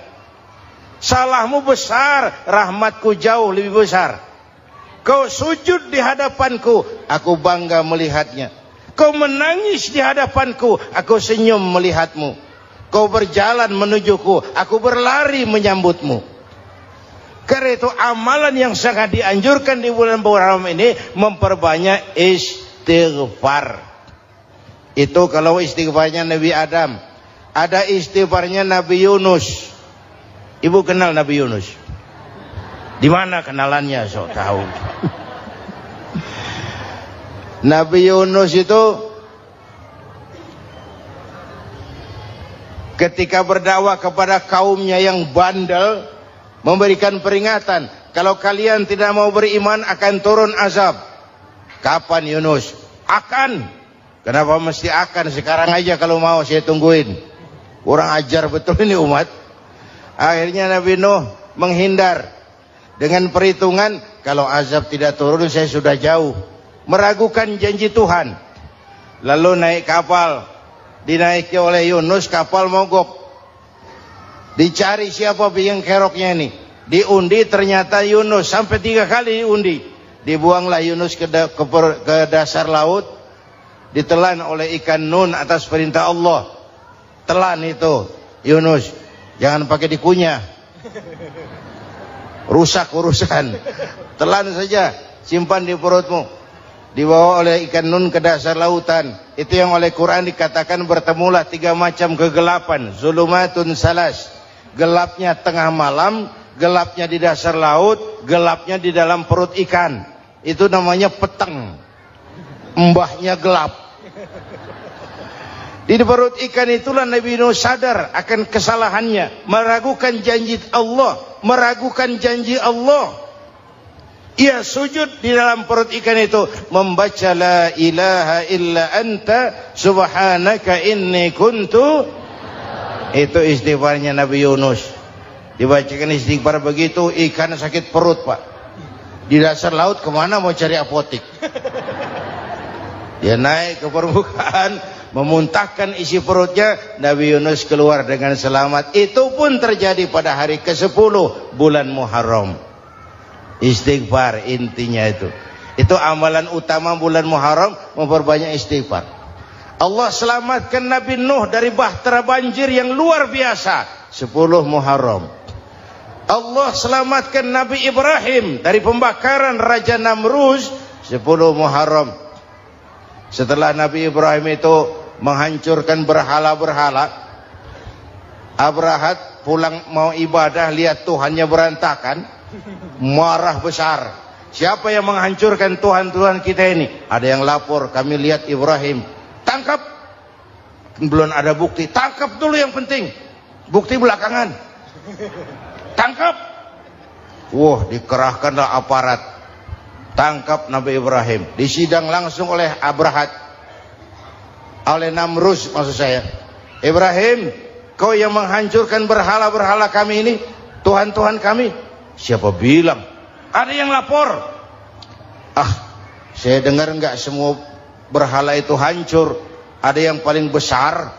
[SPEAKER 1] Salahmu besar, rahmatku jauh lebih besar. Kau sujud di hadapanku, aku bangga melihatnya. Kau menangis di hadapanku, aku senyum melihatmu. Kau berjalan menujuku, aku berlari menyambutmu. Karena itu amalan yang sangat dianjurkan di bulan Muharram ini memperbanyak istighfar. Itu kalau istighfarnya Nabi Adam. Ada istighfarnya Nabi Yunus. Ibu kenal Nabi Yunus? Di mana kenalannya? Sok tahu. Nabi Yunus itu ketika berdakwah kepada kaumnya yang bandel, memberikan peringatan, kalau kalian tidak mau beriman akan turun azab. Kapan Yunus? Akan. Kenapa mesti akan? Sekarang aja kalau mau, saya tungguin. Kurang ajar betul ini umat. Akhirnya Nabi Nuh menghindar dengan perhitungan, kalau azab tidak turun saya sudah jauh. Meragukan janji Tuhan. Lalu naik kapal, dinaiki oleh Yunus, kapal mogok. Dicari siapa biang keroknya ini. Diundi, ternyata Yunus. Sampai 3 kali diundi. Dibuanglah Yunus ke dasar laut. Ditelan oleh ikan nun atas perintah Allah. Telan itu Yunus. Jangan pakai dikunyah, rusak urusan. Telan saja, simpan di perutmu. Dibawa oleh ikan nun ke dasar lautan. Itu yang oleh Quran dikatakan bertemulah 3 macam kegelapan. Zulumatun salas. Gelapnya tengah malam, gelapnya di dasar laut, gelapnya di dalam perut ikan. Itu namanya peteng. Mbahnya gelap. Di perut ikan itulah Nabi Nuh sadar akan kesalahannya, meragukan janji Allah. meragukan janji Allah. Ia sujud di dalam perut ikan itu membaca la ilaha illa anta subhanaka inni kuntu. Itu istighfarnya Nabi Yunus. Dibacakan istighfar begitu, ikan sakit perut, Pak. Di dasar laut kemana mau cari apotik? Dia naik ke permukaan, memuntahkan isi perutnya, Nabi Yunus keluar dengan selamat. Itu pun terjadi pada hari ke-10 bulan Muharram. Istighfar intinya itu. Itu amalan utama bulan Muharram, memperbanyak istighfar. Allah selamatkan Nabi Nuh dari bahtera banjir yang luar biasa 10 Muharram. Allah selamatkan Nabi Ibrahim dari pembakaran Raja Namruz 10 Muharram. Setelah Nabi Ibrahim itu menghancurkan berhala-berhala, Abrahat pulang mau ibadah, lihat Tuhannya berantakan, marah besar. Siapa yang menghancurkan Tuhan-Tuhan kita ini? Ada yang lapor, kami lihat Ibrahim. Tangkap. Belum ada bukti, tangkap dulu yang penting, bukti belakangan. Tangkap. Wah, dikerahkanlah aparat, tangkap Nabi Ibrahim, disidang langsung oleh Abrahat, oleh Namruz maksud saya. Ibrahim, kau yang menghancurkan berhala-berhala kami ini, Tuhan-Tuhan kami. Siapa bilang? Ada yang lapor. Saya dengar enggak semua berhala itu hancur. Ada yang paling besar,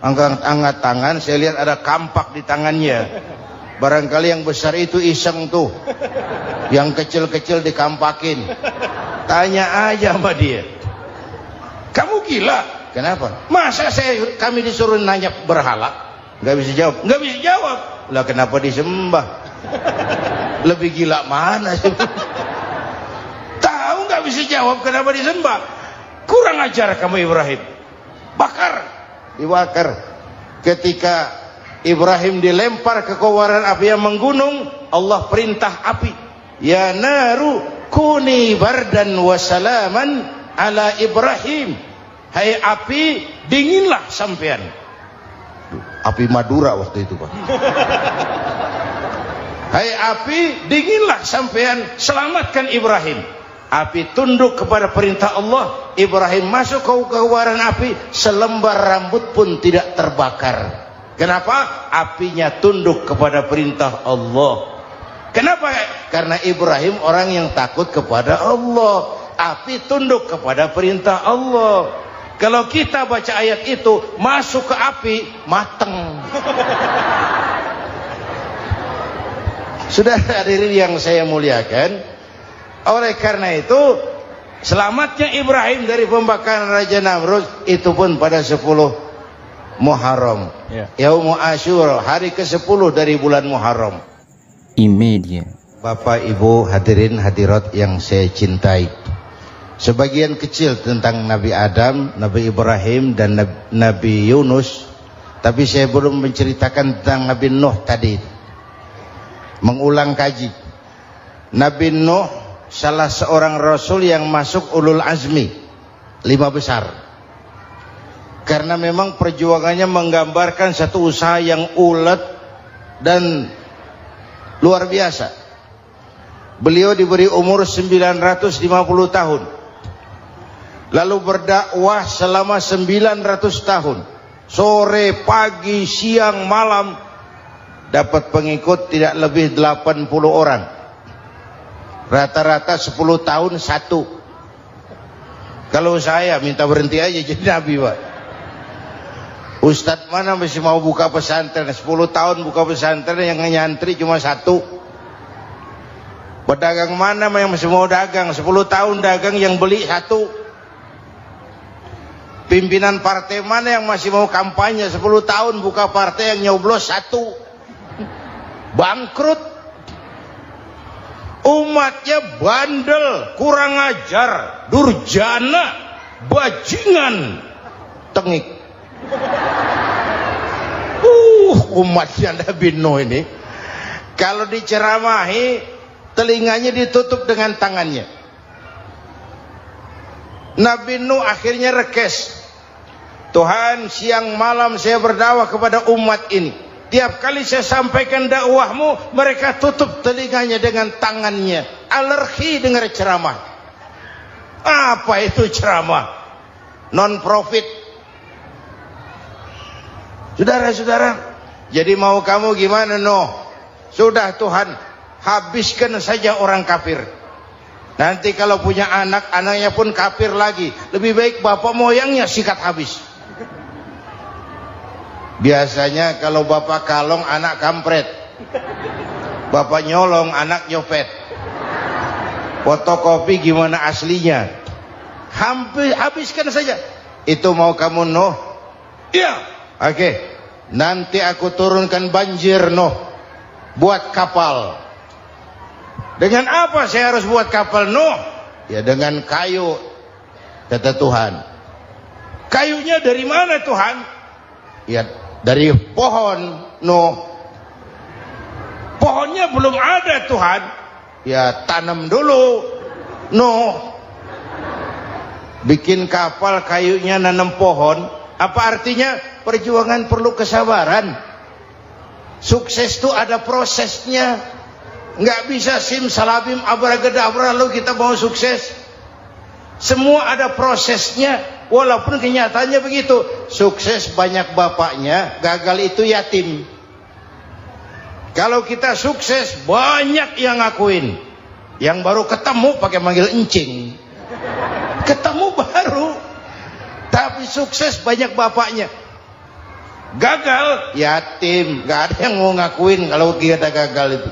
[SPEAKER 1] angkat tangan, saya lihat ada kampak di tangannya. Barangkali yang besar itu iseng tuh, yang kecil-kecil dikampakin. Tanya aja sama dia, kamu gila? Kenapa? Masa kami disuruh nanya berhala? Nggak bisa jawab. Nggak bisa jawab. Lah kenapa disembah? Lebih gila mana sih? Tahu nggak bisa jawab kenapa disembah? Kurang ajar kamu Ibrahim. Bakar, dibakar. Ketika Ibrahim dilempar ke kobaran api yang menggunung, Allah perintah api, ya naru kuni bardan wa salaman ala Ibrahim. Hai api, dinginlah sampean. Api Madura waktu itu, Pak. Hai api, dinginlah sampean, selamatkan Ibrahim. Api tunduk kepada perintah Allah. Ibrahim masuk ke kobaran api, selembar rambut pun tidak terbakar. Kenapa? Apinya tunduk kepada perintah Allah. Kenapa? Karena Ibrahim orang yang takut kepada Allah. Api tunduk kepada perintah Allah. Kalau kita baca ayat itu, masuk ke api, mateng. Sudah hadirin yang saya muliakan, oleh karena itu selamatnya Ibrahim dari pembakaran Raja Namruz itu pun pada 10 Muharram, Yaumul Asyura, hari ke-10 dari bulan Muharram.
[SPEAKER 5] Imedia.
[SPEAKER 1] Bapak Ibu hadirin hadirat yang saya cintai, sebagian kecil tentang Nabi Adam, Nabi Ibrahim dan Nabi Yunus, tapi saya belum menceritakan tentang Nabi Nuh tadi. Mengulang kaji. Nabi Nuh salah seorang rasul yang masuk ulul azmi 5 besar. Karena memang perjuangannya menggambarkan satu usaha yang ulet dan luar biasa. Beliau diberi umur 950 tahun. Lalu berdakwah selama 900 tahun. Sore, pagi, siang, malam. Dapat pengikut tidak lebih 80 orang. Rata-rata 10 tahun satu. Kalau saya minta berhenti aja jadi nabi, Pak. Ustadz mana masih mau buka pesantren? 10 tahun buka pesantren, yang nyantri cuma 1. Pedagang mana yang masih mau dagang? 10 tahun dagang, yang beli 1. Pimpinan partai mana yang masih mau kampanye? 10 tahun buka partai, yang nyoblos 1. Bangkrut. Umatnya bandel, kurang ajar, durjana, bajingan, tengik. Umatnya Nabi Nuh ini kalau diceramahi, telinganya ditutup dengan tangannya. Nabi Nuh akhirnya rekes, Tuhan, siang malam saya berdakwah kepada umat ini. Tiap kali saya sampaikan dakwahmu, mereka tutup telinganya dengan tangannya. Alergi dengar ceramah. Apa itu ceramah? Non profit. Saudara-saudara, jadi mau kamu gimana? No, sudah Tuhan, habiskan saja orang kafir. Nanti kalau punya anak, anaknya pun kafir lagi. Lebih baik bapak moyangnya sikat habis. Biasanya kalau bapak kalong, anak kampret. Bapak nyolong, anak nyopet. Fotokopi gimana aslinya? Habiskan saja. Itu mau kamu? No. Iya. Oke. Nanti aku turunkan banjir. No. Buat kapal. Dengan apa saya harus buat kapal? No. Ya dengan kayu, kata Tuhan. Kayunya dari mana Tuhan? Ya dari pohon. No. Pohonnya belum ada Tuhan. Ya tanam dulu. No. Bikin kapal kayunya nanam pohon. Apa artinya? Perjuangan perlu kesabaran. Sukses itu ada prosesnya. Nggak bisa simsalabim abracadabra lalu kita mau sukses. Semua ada prosesnya. Walaupun kenyataannya begitu. Sukses banyak bapaknya, gagal itu yatim. Kalau kita sukses banyak yang ngakuin. Yang baru ketemu pakai manggil encing. Ketemu baru. Tapi sukses banyak bapaknya. Gagal yatim, nggak ada yang mau ngakuin kalau kita gagal itu.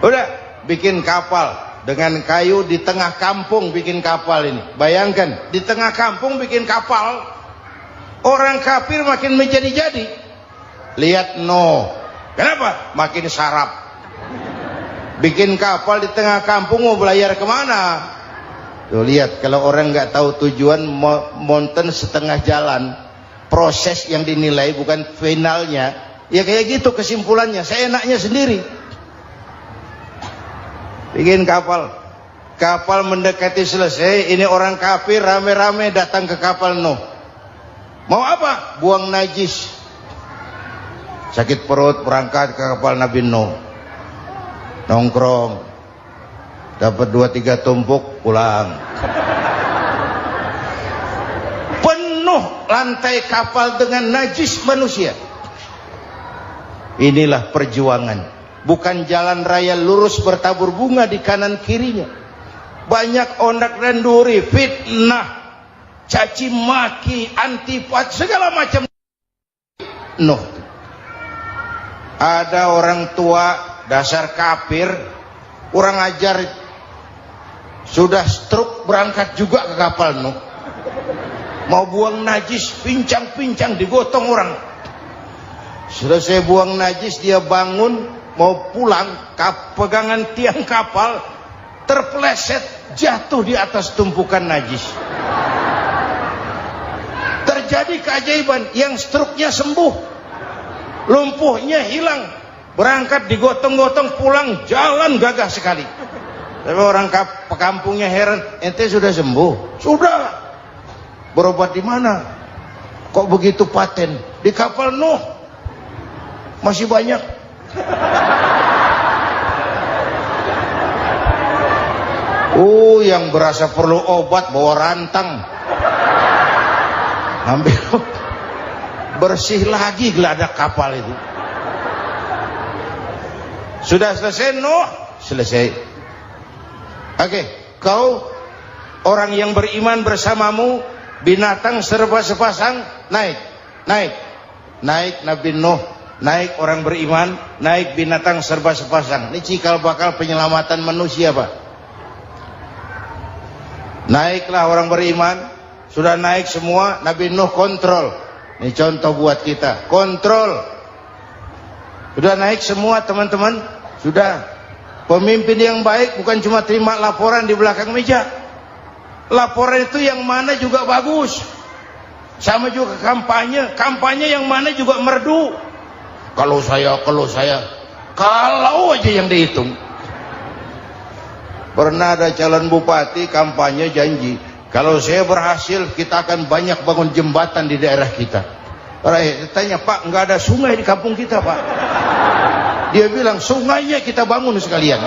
[SPEAKER 1] Udah bikin kapal dengan kayu di tengah kampung, bikin kapal ini. Bayangkan di tengah kampung bikin kapal. Orang kafir makin menjadi-jadi. Lihat no. Kenapa? Makin sarap. Bikin kapal di tengah kampung mau belayar kemana? Tuh lihat, kalau orang nggak tahu tujuan, mountain setengah jalan. Proses yang dinilai bukan finalnya. Ya kayak gitu kesimpulannya. Saya enaknya sendiri. Bikin kapal. Kapal mendekati selesai. Ini orang kafir rame-rame datang ke kapal Nuh. Mau apa? Buang najis. Sakit perut berangkat ke kapal Nabi Nuh. Nongkrong. Dapat 2-3 tumpuk pulang. Penuh lantai kapal dengan najis manusia. Inilah perjuangan. Bukan jalan raya lurus bertabur bunga di kanan kirinya. Banyak ondak dan duri, fitnah, caci maki, antipat, segala macam. Nuh. Ada orang tua dasar kafir, kurang ajar, sudah stroke berangkat juga ke kapal Nuh. Mau buang najis, pincang-pincang digotong orang. Selesai buang najis dia bangun mau pulang, pegangan tiang kapal terpeleset jatuh di atas tumpukan najis. Terjadi keajaiban, yang stroke-nya sembuh, lumpuhnya hilang, berangkat digotong-gotong pulang, jalan gagah sekali. Tapi orang kampungnya heran, ente sudah sembuh? Sudah. Berobat di mana? Kok begitu paten? Di kapal Nuh. Masih banyak. Yang berasa perlu obat bawa rantang. Ambil bersih lagi geladak kapal itu. Sudah selesai Nuh? Selesai. Oke, kau orang yang beriman bersamamu, binatang serba sepasang, naik Nabi Nuh, naik orang beriman, naik binatang serba sepasang. Ini cikal bakal penyelamatan manusia, Pak. Naiklah orang beriman, sudah naik semua, Nabi Nuh kontrol. Ini contoh buat kita, kontrol. Sudah naik semua teman-teman, sudah. Pemimpin yang baik bukan cuma terima laporan di belakang meja. Laporan itu yang mana juga bagus. Sama juga kampanye, kampanye yang mana juga merdu. Kalau saya, kalau aja yang dihitung. Pernah ada calon bupati kampanye janji, kalau saya berhasil kita akan banyak bangun jembatan di daerah kita. Tanya, Pak, nggak ada sungai di kampung kita, Pak. Dia bilang, sungainya kita bangun sekalian.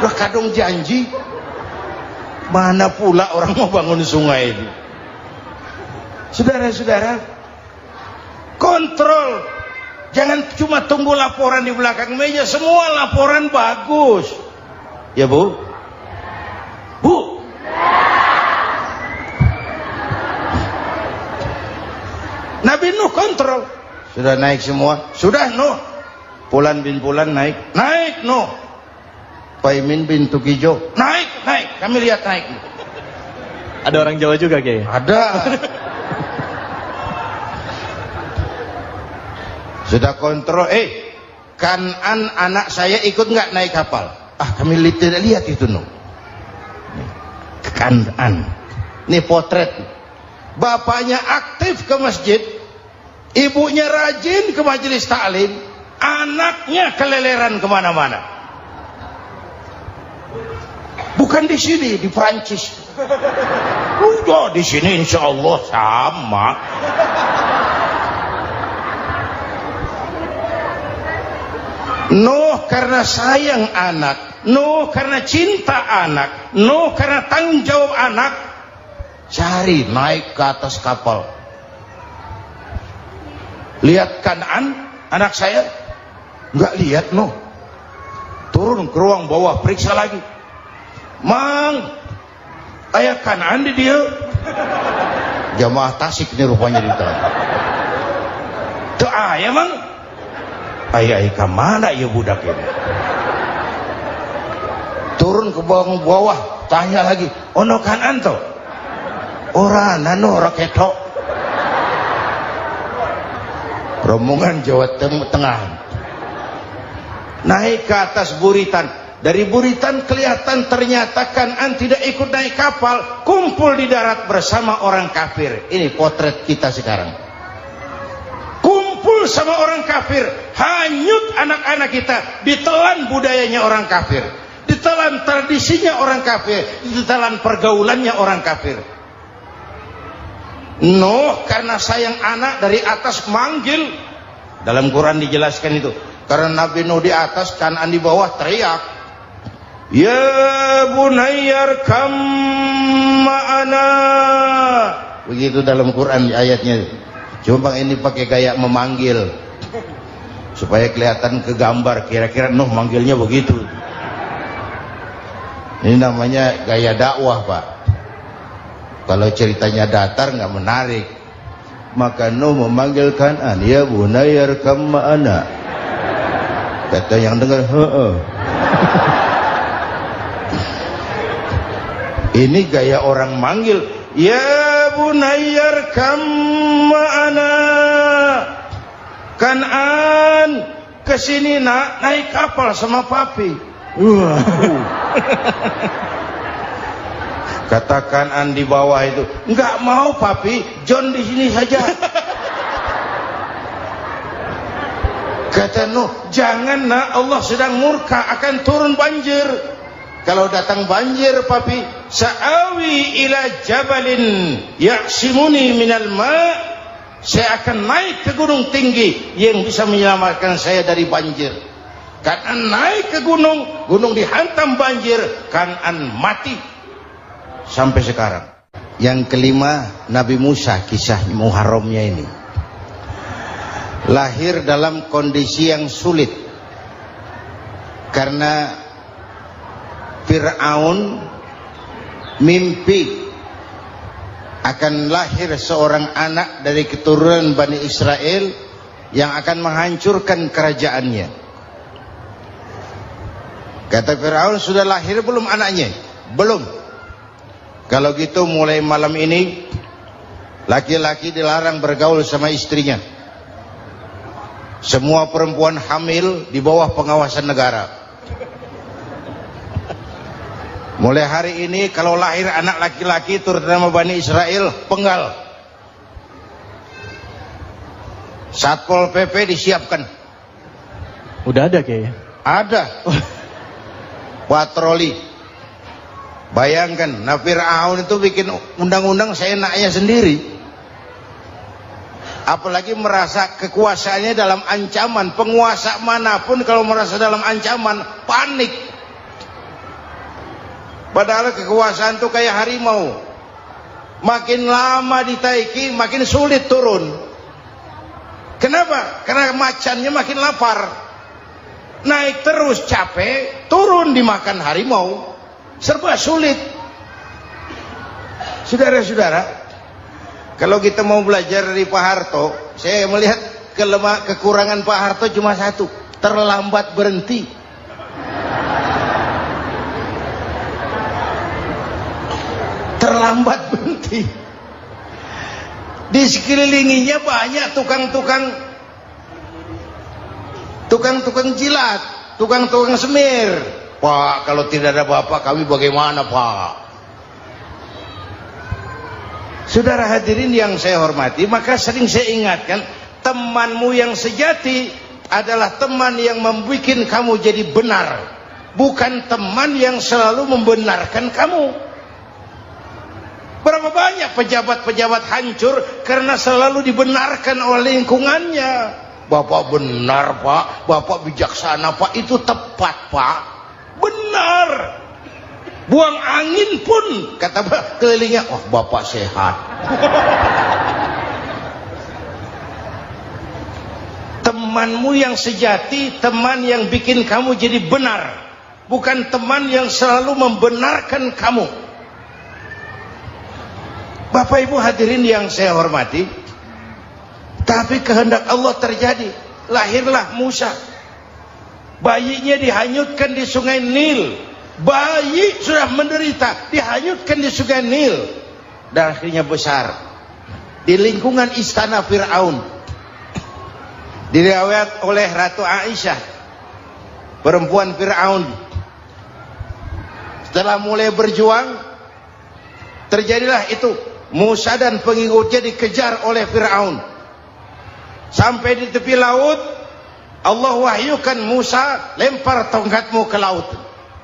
[SPEAKER 1] Udah kadung janji. Mana pula orang mau bangun sungai itu. Saudara-saudara, kontrol. Jangan cuma tunggu laporan di belakang meja. Semua laporan bagus. Ya, Bu? Bu? Nabi Nuh kontrol. Sudah naik semua? Sudah, Nuh. Pulan bin Pulan naik. Naik, Nuh. Paimin bin Tukijo. Naik. Kami lihat naik.
[SPEAKER 2] Ada orang Jawa juga, Kiai?
[SPEAKER 1] Ada. Sudah kontrol. Kanan anak saya ikut nggak naik kapal? Kami tidak lihat itu, Nuh. Kanan. Ini potret. Bapaknya aktif ke masjid, ibunya rajin ke majelis taklim, anaknya keleleran kemana-mana. Bukan di sini, di Prancis. Udah di sini insya Allah sama. Nuh karena sayang anak, Nuh karena cinta anak, Nuh karena tanggung jawab anak, cari naik ke atas kapal. Lihat Kan'an, anak saya, nggak lihat, Nuh. Turun ke ruang bawah, periksa lagi. Mang, ayah Kan'an di dia. Jamaah Tasik ini rupanya di dalam. Tuh ayah, Mang. Ayah kemana ya budak ini? Turun ke bawah, tanya lagi. Ono Kan'an tuh? Orang nano raketok. Rombongan Jawa Tengah naik ke atas buritan. Dari buritan kelihatan ternyata Kan'an tidak ikut naik kapal, kumpul di darat bersama orang kafir. Ini potret kita sekarang. Kumpul sama orang kafir, hanyut anak-anak kita, ditelan budayanya orang kafir, ditelan tradisinya orang kafir, ditelan pergaulannya orang kafir. Nuh karena sayang anak dari atas manggil. Dalam Quran dijelaskan itu. Karena Nabi Nuh di atas, Kan'an di bawah, teriak, ya bunayyar kam ma'ana. Begitu dalam Quran ayatnya. Cuma ini pakai gaya memanggil supaya kelihatan kegambar, kira-kira Nuh manggilnya begitu. Ini namanya gaya dakwah, Pak. Kalau ceritanya datar nggak menarik. Maka Nuh memanggil Kan'an, ya bunayyar kam ma'ana. Kata yang dengar, heeh. Ini gaya orang manggil, ya bunayyar kam ma'ana. Kan'an, kesini nak, naik kapal sama papi. Kata Kan'an di bawah itu, enggak mau papi, John di sini saja. Kata Nuh, jangan nak, Allah sedang murka, akan turun banjir. Kalau datang banjir papi, sa'awi ila jabalin ya'simuni minal ma', saya akan naik ke gunung tinggi yang bisa menyelamatkan saya dari banjir. Kan'an naik ke gunung, gunung dihantam banjir, Kan'an mati sampai sekarang. Yang kelima, Nabi Musa, kisah Muharramnya ini. Lahir dalam kondisi yang sulit karena Fir'aun mimpi akan lahir seorang anak dari keturunan Bani Israel yang akan menghancurkan kerajaannya. Kata Fir'aun, sudah lahir belum anaknya? Belum. Kalau gitu mulai malam ini laki-laki dilarang bergaul sama istrinya. Semua perempuan hamil di bawah pengawasan negara. Mulai hari ini kalau lahir anak laki-laki terutama Bani Israel, penggal. Satpol PP disiapkan.
[SPEAKER 2] Udah ada, Kiai?
[SPEAKER 1] Ada. Patroli. Bayangkan, Fir'aun itu bikin undang-undang seenaknya sendiri. Apalagi merasa kekuasaannya dalam ancaman. Penguasa manapun kalau merasa dalam ancaman, panik. Padahal kekuasaan itu kayak harimau. Makin lama ditaiki, makin sulit turun. Kenapa? Karena macannya makin lapar. Naik terus capek, turun dimakan harimau. Serba sulit. Saudara-saudara, kalau kita mau belajar dari Pak Harto, saya melihat kekurangan Pak Harto cuma satu, terlambat berhenti. Terlambat berhenti. Di sekelilinginya banyak tukang jilat, tukang semir. Pak, kalau tidak ada Bapak kami bagaimana, Pak? Saudara hadirin yang saya hormati, maka sering saya ingatkan, temanmu yang sejati adalah teman yang membuat kamu jadi benar, bukan teman yang selalu membenarkan kamu. Berapa banyak pejabat-pejabat hancur karena selalu dibenarkan oleh lingkungannya. Bapak benar, Pak. Bapak bijaksana, Pak. Itu tepat, Pak. Benar. Buang angin pun kata kelilingnya, wah, Bapak sehat. Temanmu yang sejati, teman yang bikin kamu jadi benar, bukan teman yang selalu membenarkan kamu. Bapak Ibu hadirin yang saya hormati, tapi kehendak Allah terjadi. Lahirlah Musa. Bayinya dihanyutkan di sungai Nil. Bayi sudah menderita, dihanyutkan di sungai Nil. Dan akhirnya besar di lingkungan istana Fir'aun. Diriwayat oleh Ratu Aisyah, perempuan Fir'aun, setelah mulai berjuang, terjadilah itu. Musa dan pengikutnya dikejar oleh Fir'aun. Sampai di tepi laut, Allah wahyukan Musa, lempar tongkatmu ke laut.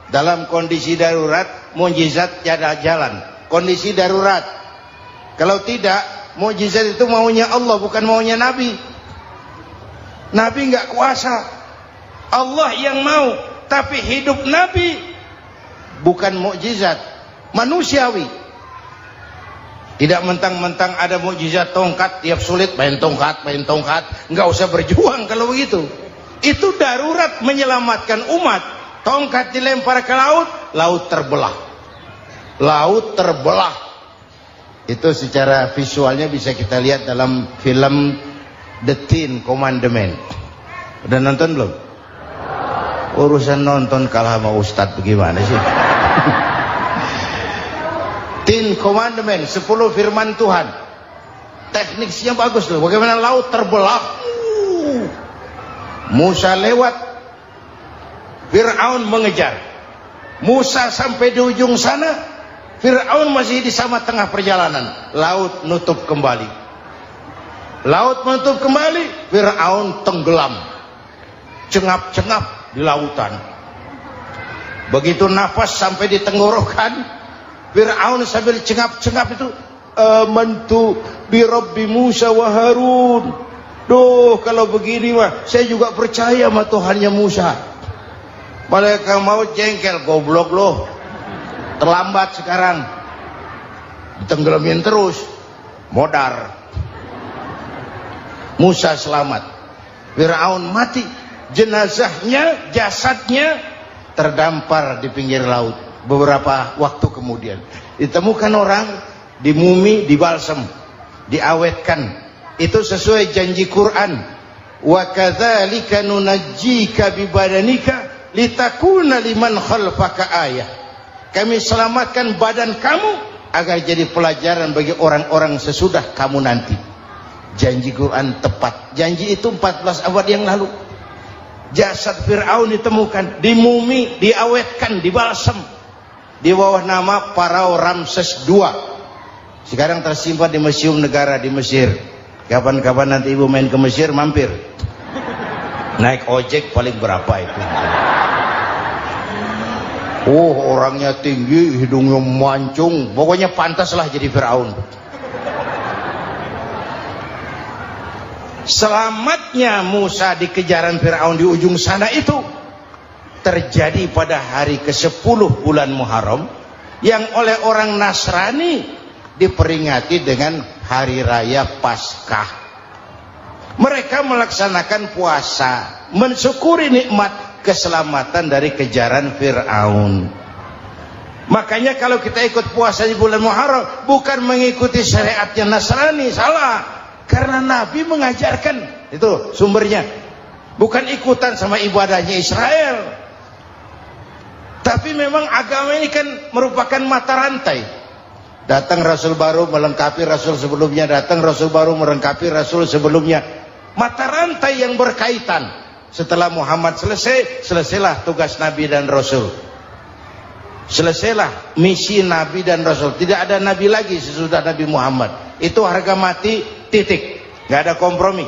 [SPEAKER 1] Dalam kondisi darurat, mukjizat tiada jalan. Kondisi darurat. Kalau tidak, mukjizat itu maunya Allah, bukan maunya Nabi. Nabi nggak kuasa. Allah yang mau. Tapi hidup Nabi bukan mukjizat, manusiawi. Tidak mentang-mentang ada mukjizat tongkat, tiap sulit main tongkat. Nggak usah berjuang kalau begitu. Itu darurat menyelamatkan umat. Tongkat dilempar ke laut, laut terbelah. Laut terbelah. Itu secara visualnya bisa kita lihat dalam film The Ten Commandment. Udah nonton belum? Urusan nonton kalah sama Ustadz bagaimana sih? Ten Commandment, 10 firman Tuhan. Tekniknya bagus loh. Bagaimana laut terbelah. Musa lewat, Fir'aun mengejar. Musa sampai di ujung sana, Fir'aun masih di sama tengah perjalanan. Laut nutup kembali. Laut menutup kembali, Fir'aun tenggelam. Cengap-cengap di lautan. Begitu nafas sampai di tenggorokan, Fir'aun sambil cengap-cengap itu, amantu bi Rabbi Musa wa Harun. Duh, kalau begini mah saya juga percaya sama Tuhannya Musa. Malaikat maut jengkel, goblok loh. Terlambat sekarang. Ditenggelamin terus. Modar. Musa selamat. Fir'aun mati. Jenazahnya, jasadnya terdampar di pinggir laut. Beberapa waktu kemudian ditemukan orang, dimumi, dibalsem, diawetkan. Itu sesuai janji Quran. Wa kadzalika nunajjika bi badanika litakuna liman khalfaka ayah. Kami selamatkan badan kamu agar jadi pelajaran bagi orang-orang sesudah kamu nanti. Janji Quran tepat. Janji itu 14 abad yang lalu. Jasad Fir'aun ditemukan, dimumi, diawetkan, dibalsem di bawah nama Parao Ramses II. Sekarang tersimpan di Museum Negara di Mesir. Kapan-kapan nanti ibu main ke Mesir, mampir. Naik ojek paling berapa itu? Oh, orangnya tinggi, hidungnya mancung, pokoknya pantaslah jadi Fir'aun. Selamatnya Musa di kejaran Fir'aun di ujung sana itu terjadi pada hari ke-10 bulan Muharram, yang oleh orang Nasrani diperingati dengan hari raya Paskah. Mereka melaksanakan puasa, mensyukuri nikmat keselamatan dari kejaran Fir'aun. Makanya kalau kita ikut puasa di bulan Muharram bukan mengikuti syariatnya Nasrani, salah. Karena Nabi mengajarkan, itu sumbernya. Bukan ikutan sama ibadahnya Israel. Tapi memang agama ini kan merupakan mata rantai. Datang Rasul baru melengkapi Rasul sebelumnya, datang Rasul baru melengkapi Rasul sebelumnya. Mata rantai yang berkaitan. Setelah Muhammad selesai, selesailah tugas Nabi dan Rasul. Selesailah misi Nabi dan Rasul. Tidak ada Nabi lagi sesudah Nabi Muhammad. Itu harga mati, titik. Gak ada kompromi.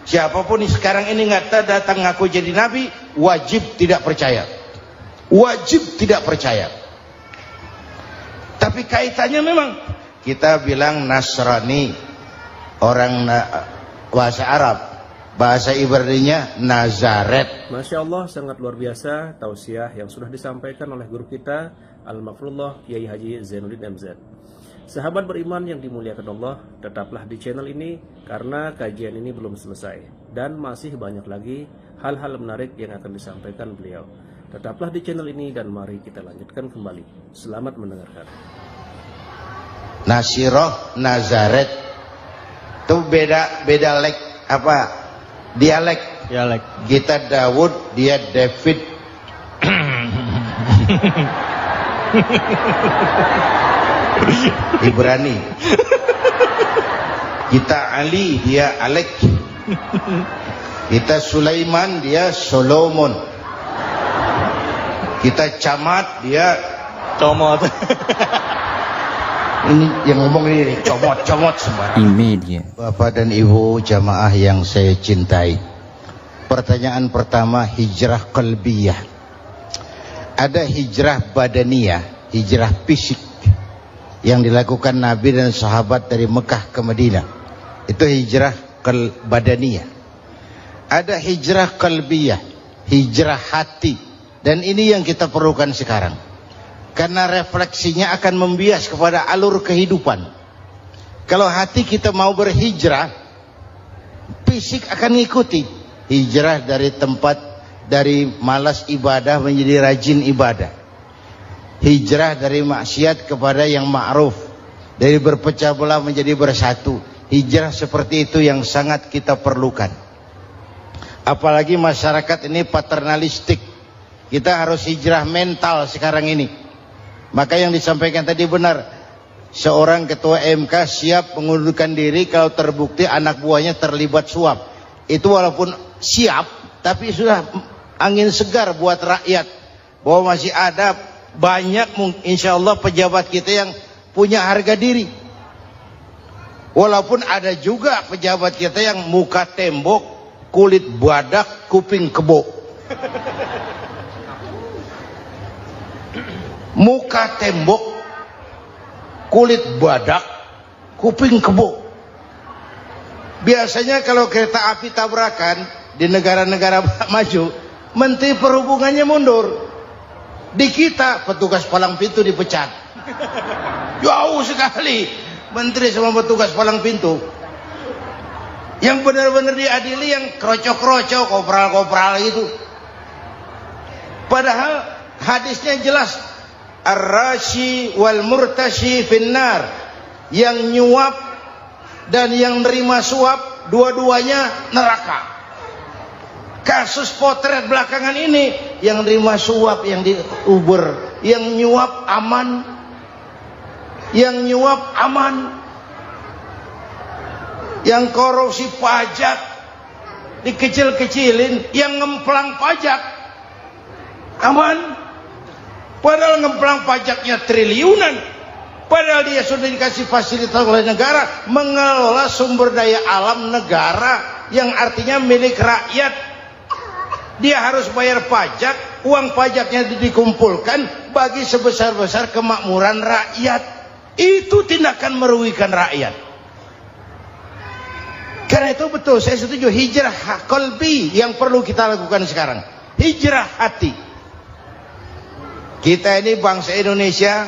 [SPEAKER 1] Siapapun sekarang ini nggak datang ngaku jadi Nabi, wajib tidak percaya. Wajib tidak percaya. Tapi kaitannya memang kita bilang Nasrani, orang bahasa Arab, bahasa Ibraninya Nazaret.
[SPEAKER 3] Masya Allah, sangat luar biasa tausiah yang sudah disampaikan oleh guru kita Al-Mafrullah Kiai Haji Zainuddin MZ. Sahabat beriman yang dimuliakan Allah, tetaplah di channel ini karena kajian ini belum selesai dan masih banyak lagi hal-hal menarik yang akan disampaikan beliau. Tetaplah di channel ini dan mari kita lanjutkan kembali. Selamat mendengarkan.
[SPEAKER 1] Nasiroh, Nazaret itu beda dialek. Kita Daud, dia David. Ibrani. Kita Ali, dia Alek. Kita Sulaiman, dia Solomon. Kita Camat, dia
[SPEAKER 2] Comot.
[SPEAKER 1] ini yang ngomong ini comot sembarang.
[SPEAKER 5] Imedia.
[SPEAKER 1] Bapak dan Ibu jamaah yang saya cintai, pertanyaan pertama, hijrah qalbiyah. Ada hijrah badaniyah, hijrah fisik yang dilakukan Nabi dan sahabat dari Mekah ke Madinah. Itu hijrah badaniyah. Ada hijrah qalbiyah, hijrah hati. Dan ini yang kita perlukan sekarang. Karena refleksinya akan membias kepada alur kehidupan. Kalau hati kita mau berhijrah, fisik akan ngikuti. Hijrah dari tempat, dari malas ibadah menjadi rajin ibadah. Hijrah dari maksiat kepada yang ma'ruf. Dari berpecah belah menjadi bersatu. Hijrah seperti itu yang sangat kita perlukan. Apalagi masyarakat ini paternalistik. Kita harus hijrah mental sekarang ini. Maka yang disampaikan tadi benar. Seorang ketua MK siap mengundurkan diri kalau terbukti anak buahnya terlibat suap. Itu walaupun siap, tapi sudah angin segar buat rakyat. Bahwa masih ada banyak insya Allah pejabat kita yang punya harga diri. Walaupun ada juga pejabat kita yang muka tembok, kulit badak, kuping kebo. Muka tembok, kulit badak, kuping kebo. Biasanya kalau kereta api tabrakan di negara-negara maju, Menteri Perhubungannya mundur. Di kita petugas palang pintu dipecat. Jauh sekali Menteri sama petugas palang pintu. Yang benar-benar diadili yang krocok-krocok, kopral-kopral itu. Padahal hadisnya jelas. Ar-rashi wal murtashi finnar. Yang nyuap dan yang nerima suap, dua-duanya neraka. Kasus potret belakangan ini, yang nerima suap, yang diuber, yang nyuap aman. Yang nyuap aman. Yang korupsi pajak dikecil-kecilin, yang ngemplang pajak aman. Padahal ngemplang pajaknya triliunan. Padahal dia sudah dikasih fasilitas oleh negara mengelola sumber daya alam negara yang artinya milik rakyat. Dia harus bayar pajak, uang pajaknya dikumpulkan bagi sebesar-besar kemakmuran rakyat. Itu tindakan merugikan rakyat. Karena itu betul, saya setuju hijrah qalbi yang perlu kita lakukan sekarang. Hijrah hati. Kita ini bangsa Indonesia,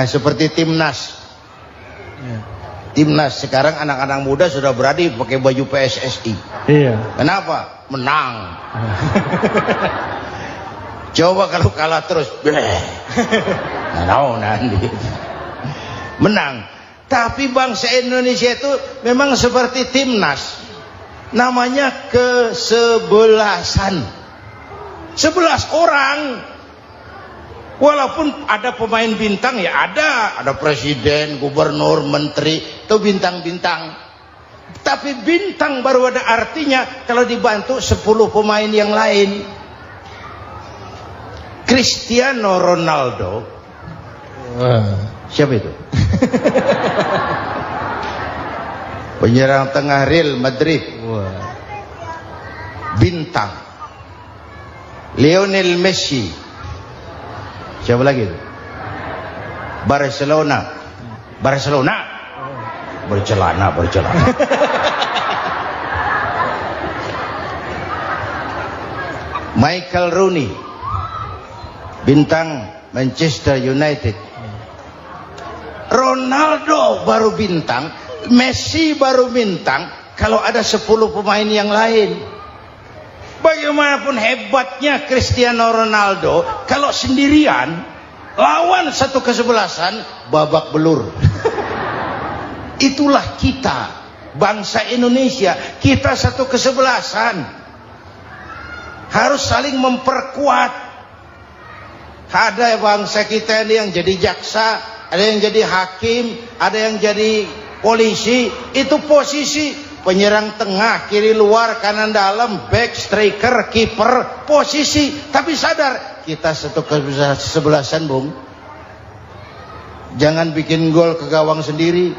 [SPEAKER 1] seperti timnas. Timnas sekarang anak-anak muda sudah berani pakai baju PSSI.
[SPEAKER 2] Iya.
[SPEAKER 1] Kenapa? Menang. Coba kalau kalah terus, nanti menang. Tapi bangsa Indonesia itu memang seperti timnas, namanya kesebelasan. 11 orang. Walaupun ada pemain bintang, ya ada presiden, gubernur, menteri, itu bintang-bintang. Tapi bintang baru ada artinya kalau dibantu 10 pemain yang lain. Cristiano Ronaldo, siapa itu? Penyerang tengah Real Madrid, bintang. Lionel Messi, siapa lagi itu? Barcelona, bercelana. Michael Rooney, bintang Manchester United. Ronaldo baru bintang, Messi baru bintang kalau ada 10 pemain yang lain. Bagaimanapun hebatnya Cristiano Ronaldo, kalau sendirian lawan satu kesebelasan, babak belur. Itulah kita, bangsa Indonesia. Kita satu kesebelasan, harus saling memperkuat. Ada bangsa kita ini yang jadi jaksa, ada yang jadi hakim, ada yang jadi polisi. Itu posisi penyerang tengah, kiri luar, kanan dalam, back, striker, kiper, posisi. Tapi sadar kita satu kesebelasan, Bung. Jangan bikin gol ke gawang sendiri.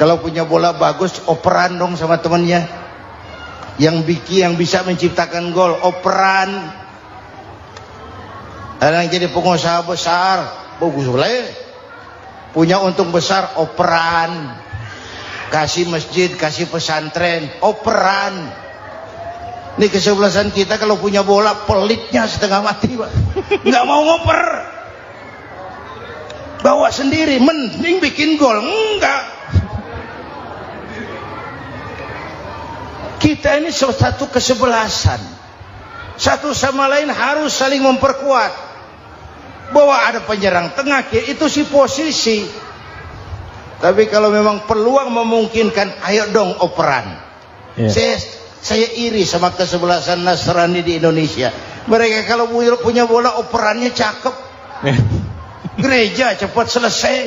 [SPEAKER 1] Kalau punya bola bagus, operan dong sama temannya. Yang bisa menciptakan gol, operan. Ada yang jadi pengusaha besar, bagus boleh. Punya untung besar, operan. Kasih masjid, kasih pesantren, operan. Ini kesebelasan kita kalau punya bola, pelitnya setengah mati, Pak. Nggak mau ngoper. Bawa sendiri, mending bikin gol. Enggak. Kita ini satu kesebelasan. Satu sama lain harus saling memperkuat. Bahwa ada penyerang tengah, itu si posisi. Tapi kalau memang peluang memungkinkan, ayo dong operan. Saya iri sama kesebelasan Nasrani di Indonesia. Mereka kalau punya bola, operannya cakep. Gereja cepat selesai,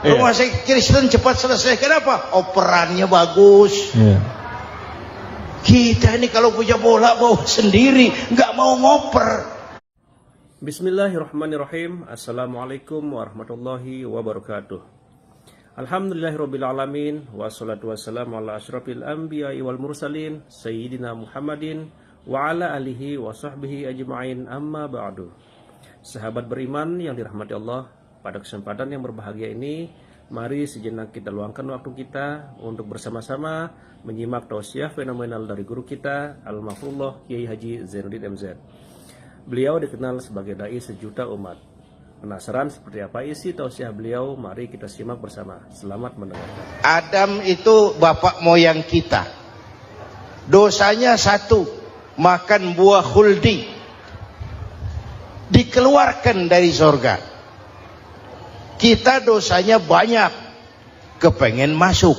[SPEAKER 1] rumah sakit Kristen cepat selesai. Kenapa? Operannya bagus. Kita ini kalau punya bola bawa sendiri, nggak mau ngoper.
[SPEAKER 3] Bismillahirrahmanirrahim. Assalamualaikum warahmatullahi wabarakatuh. Alhamdulillahirrabbilalamin. Wassalatu wassalamu ala ashrafil anbiya'i wal mursalin Sayyidina Muhammadin wa ala alihi wa sahbihi ajma'in, amma ba'du. Sahabat beriman yang dirahmati Allah, pada kesempatan yang berbahagia ini, mari sejenak kita luangkan waktu kita untuk bersama-sama menyimak tausiah fenomenal dari guru kita Al-Mafrullah Kiai Haji Zainuddin MZ. Beliau dikenal sebagai dai sejuta umat. Penasaran seperti apa isi tausiah beliau? Mari kita simak bersama. Selamat mendengar.
[SPEAKER 1] Adam itu bapak moyang kita. Dosanya satu, makan buah khuldi. Dikeluarkan dari surga. Kita dosanya banyak, kepengen masuk.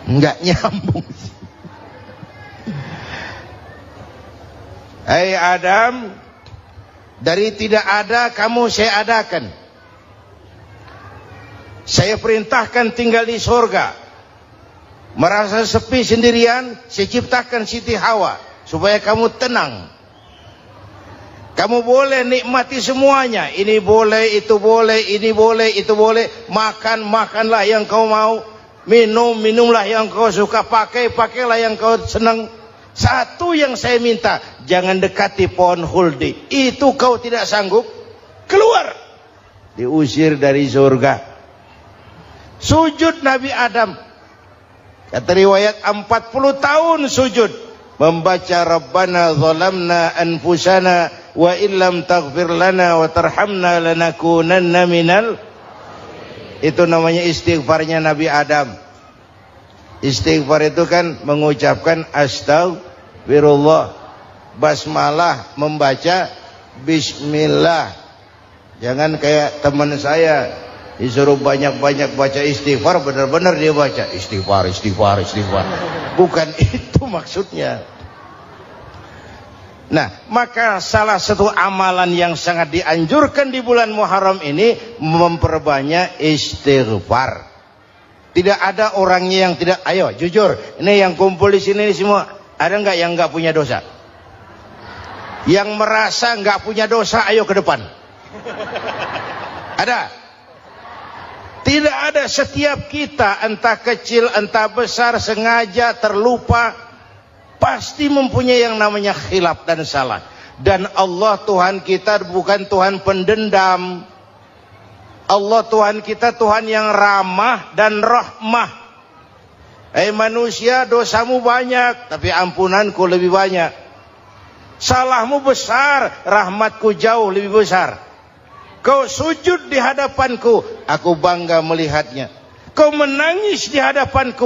[SPEAKER 1] Enggak nyambung. Hai Adam, dari tidak ada kamu saya adakan. Saya perintahkan tinggal di surga. Merasa sepi sendirian, saya ciptakan Siti Hawa supaya kamu tenang. Kamu boleh nikmati semuanya. Ini boleh, itu boleh, ini boleh, itu boleh. Makan, makanlah yang kau mau. Minum, minumlah yang kau suka. Pakai, pakailah yang kau senang. Satu yang saya minta, jangan dekati pohon khuldi. Itu kau tidak sanggup, keluar. Diusir dari surga. Sujud Nabi Adam. Kata riwayat 40 tahun sujud. Membaca Rabbana zalamna anfusana wa illam taghfir lana wa tarhamna lanakunanna minal. Itu namanya istighfarnya Nabi Adam. Istighfar itu kan mengucapkan astagfirullah. Basmalah membaca bismillah. Jangan kayak teman saya disuruh banyak-banyak baca istighfar, benar-benar dia baca istighfar. Bukan itu maksudnya. Nah, maka salah satu amalan yang sangat dianjurkan di bulan Muharram ini memperbanyak istighfar. Tidak ada orangnya yang tidak. Ayo jujur, ini yang kumpul di sini semua, ada nggak yang nggak punya dosa? Yang merasa nggak punya dosa, ayo ke depan. Ada? Tidak ada. Setiap kita, entah kecil entah besar, sengaja terlupa, pasti mempunyai yang namanya khilaf dan salah. Dan Allah Tuhan kita bukan Tuhan pendendam. Allah Tuhan kita Tuhan yang ramah dan rahmah. Manusia, dosamu banyak, tapi ampunanku lebih banyak. Salahmu besar, rahmatku jauh lebih besar. Kau sujud di hadapanku, aku bangga melihatnya. Kau menangis di hadapanku,